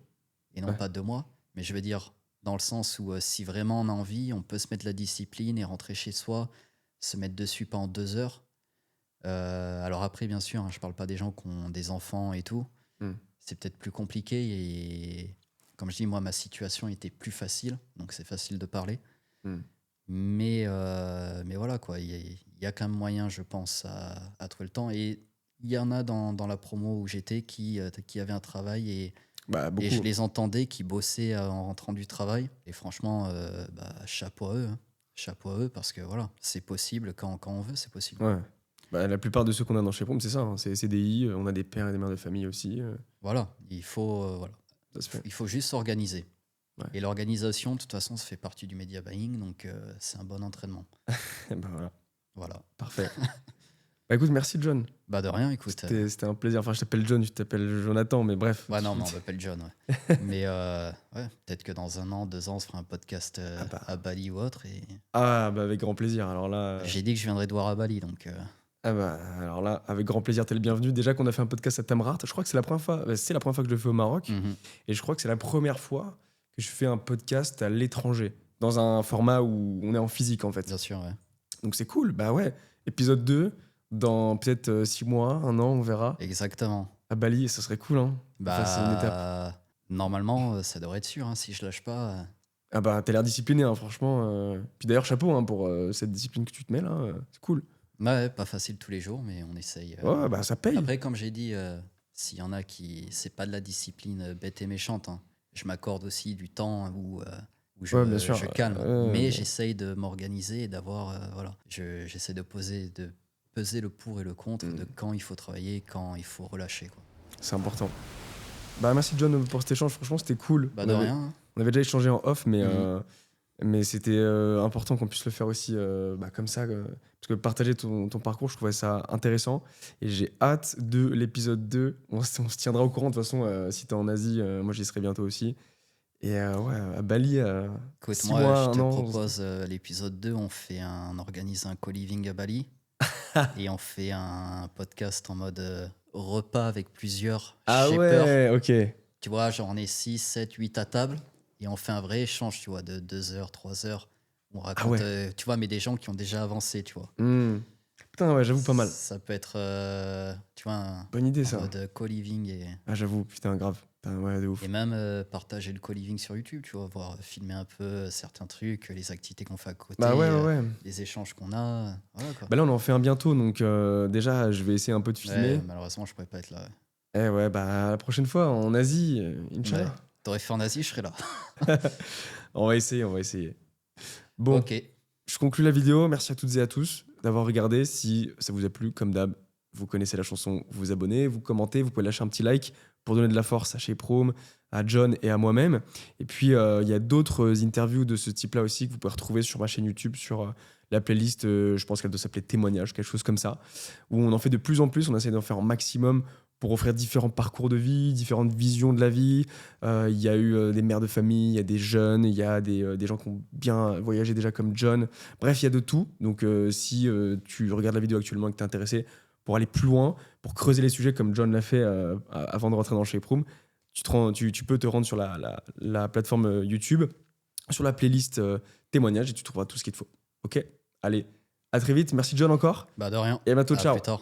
et non
Ouais.
pas 2 mois. Mais je veux dire, dans le sens où si vraiment on a envie, on peut se mettre la discipline et rentrer chez soi, se mettre dessus pendant 2 heures. Alors après, bien sûr, hein, je parle pas des gens qui ont des enfants et tout.
Mm.
C'est peut-être plus compliqué et comme je dis, moi, ma situation était plus facile, donc c'est facile de parler.
Mm.
Mais voilà, quoi, il y a quand même moyen, je pense, à trouver le temps. Et il y en a dans la promo où j'étais qui avaient un travail et
Beaucoup.
je les entendais qui bossaient en rentrant du travail. Et franchement, chapeau à eux. Hein. Chapeau à eux parce que voilà, c'est possible quand on veut, c'est possible.
Ouais. La plupart de ceux qu'on a dans chez Prom, c'est ça. Hein. C'est CDI, on a des pères et des mères de famille aussi.
Voilà, il faut
Ça se fait.
il faut juste s'organiser.
Ouais.
Et l'organisation, de toute façon, ça fait partie du media buying, donc c'est un bon entraînement.
Voilà.
Voilà.
Parfait. Écoute, merci John.
Bah de rien, écoute.
C'était un plaisir. Enfin, je t'appelle John, tu t'appelles Jonathan, mais bref.
Ouais, non, mais on m'appelle John, ouais. Mais ouais, peut-être que dans 1 an, 2 ans, on se fera un podcast à Bali ou autre. Et
Avec grand plaisir. Alors là,
j'ai dit que je viendrais te voir à Bali, donc
alors là, avec grand plaisir, t'es le bienvenu. Déjà qu'on a fait un podcast à Tamrat, je crois que c'est la première fois. C'est la première fois que je le fais au Maroc, et je crois que c'est la première fois que je fais un podcast à l'étranger, dans un format où on est en physique en fait.
bien sûr, ouais.
Donc c'est cool. Bah ouais. Épisode 2, dans peut-être 6 mois, 1 an, on verra.
Exactement.
À Bali, ça serait cool, hein.
Bah,
C'est une étape.
normalement, ça devrait être sûr, hein, si je lâche pas.
T'as l'air discipliné, hein, franchement. Puis d'ailleurs, chapeau hein, pour cette discipline que tu te mets là. C'est cool.
Ouais, pas facile tous les jours, mais on essaye.
Ouais, ça paye.
Après, comme j'ai dit, s'il y en a qui. C'est pas de la discipline bête et méchante. Hein. Je m'accorde aussi du temps où
Ouais, bien sûr.
je calme.
Ouais.
Mais j'essaye de m'organiser et d'avoir. Voilà. J'essaie de peser le pour et le contre de quand il faut travailler, quand il faut relâcher. Quoi.
C'est important. Merci John pour cet échange. Franchement, c'était cool.
Bah, de rien.
On avait déjà échangé en off, mais c'était important qu'on puisse le faire aussi comme ça. Parce que partager ton parcours, je trouvais ça intéressant. Et j'ai hâte de l'épisode 2. On se tiendra au courant de toute façon. Si t'es en Asie, moi j'y serai bientôt aussi. Et à Bali,
Écoute,
6
moi,
mois,
je te
un an,
propose l'épisode 2. On organise un co-living à Bali. Et on fait un podcast en mode repas avec plusieurs shippers.
ouais, ok.
Tu vois, genre on est 6, 7, 8 à table et on fait un vrai échange, tu vois, de 2 heures, 3 heures. On raconte,
ouais.
tu vois, mais des gens qui ont déjà avancé, tu vois.
Putain, ouais, j'avoue, pas mal.
Ça peut être, tu vois,
Bonne idée,
en
ça.
mode co-living
J'avoue, putain, grave. Putain, ouais, de ouf.
et même partager le co-living sur YouTube, tu vois, voir filmer un peu certains trucs, les activités qu'on fait à côté,
Ouais.
les échanges qu'on a. Voilà, quoi.
Là, on en fait un bientôt, donc déjà, je vais essayer un peu de filmer.
Ouais, malheureusement, je pourrais pas être là. Ouais.
Eh ouais, bah la prochaine fois en Asie,
Ouais.
Inch'Allah.
T'aurais fait en Asie, je serais là.
On va essayer, on va essayer. Bon,
Ok.
je conclue la vidéo. Merci à toutes et à tous d'avoir regardé. Si ça vous a plu, comme d'hab, vous connaissez la chanson, vous vous abonnez, vous commentez, vous pouvez lâcher un petit like pour donner de la force à chez Prom, à John et à moi-même. Et puis, il y a d'autres interviews de ce type-là aussi que vous pouvez retrouver sur ma chaîne YouTube, sur la playlist, je pense qu'elle doit s'appeler Témoignage, quelque chose comme ça, où on en fait de plus en plus, on essaie d'en faire un maximum pour offrir différents parcours de vie, différentes visions de la vie. Il y a eu des mères de famille, il y a des jeunes, il y a des gens qui ont bien voyagé déjà comme John. Bref, il y a de tout. Donc si tu regardes la vidéo actuellement et que tu es intéressé pour aller plus loin, pour creuser les sujets comme John l'a fait avant de rentrer dans Shape Room, tu peux te rendre sur la plateforme YouTube, sur la playlist témoignage et tu trouveras tout ce qu'il te faut. Ok. Allez, à très vite. Merci John encore.
Bah, de rien.
Et à bientôt.
À
Ciao.
plus tard.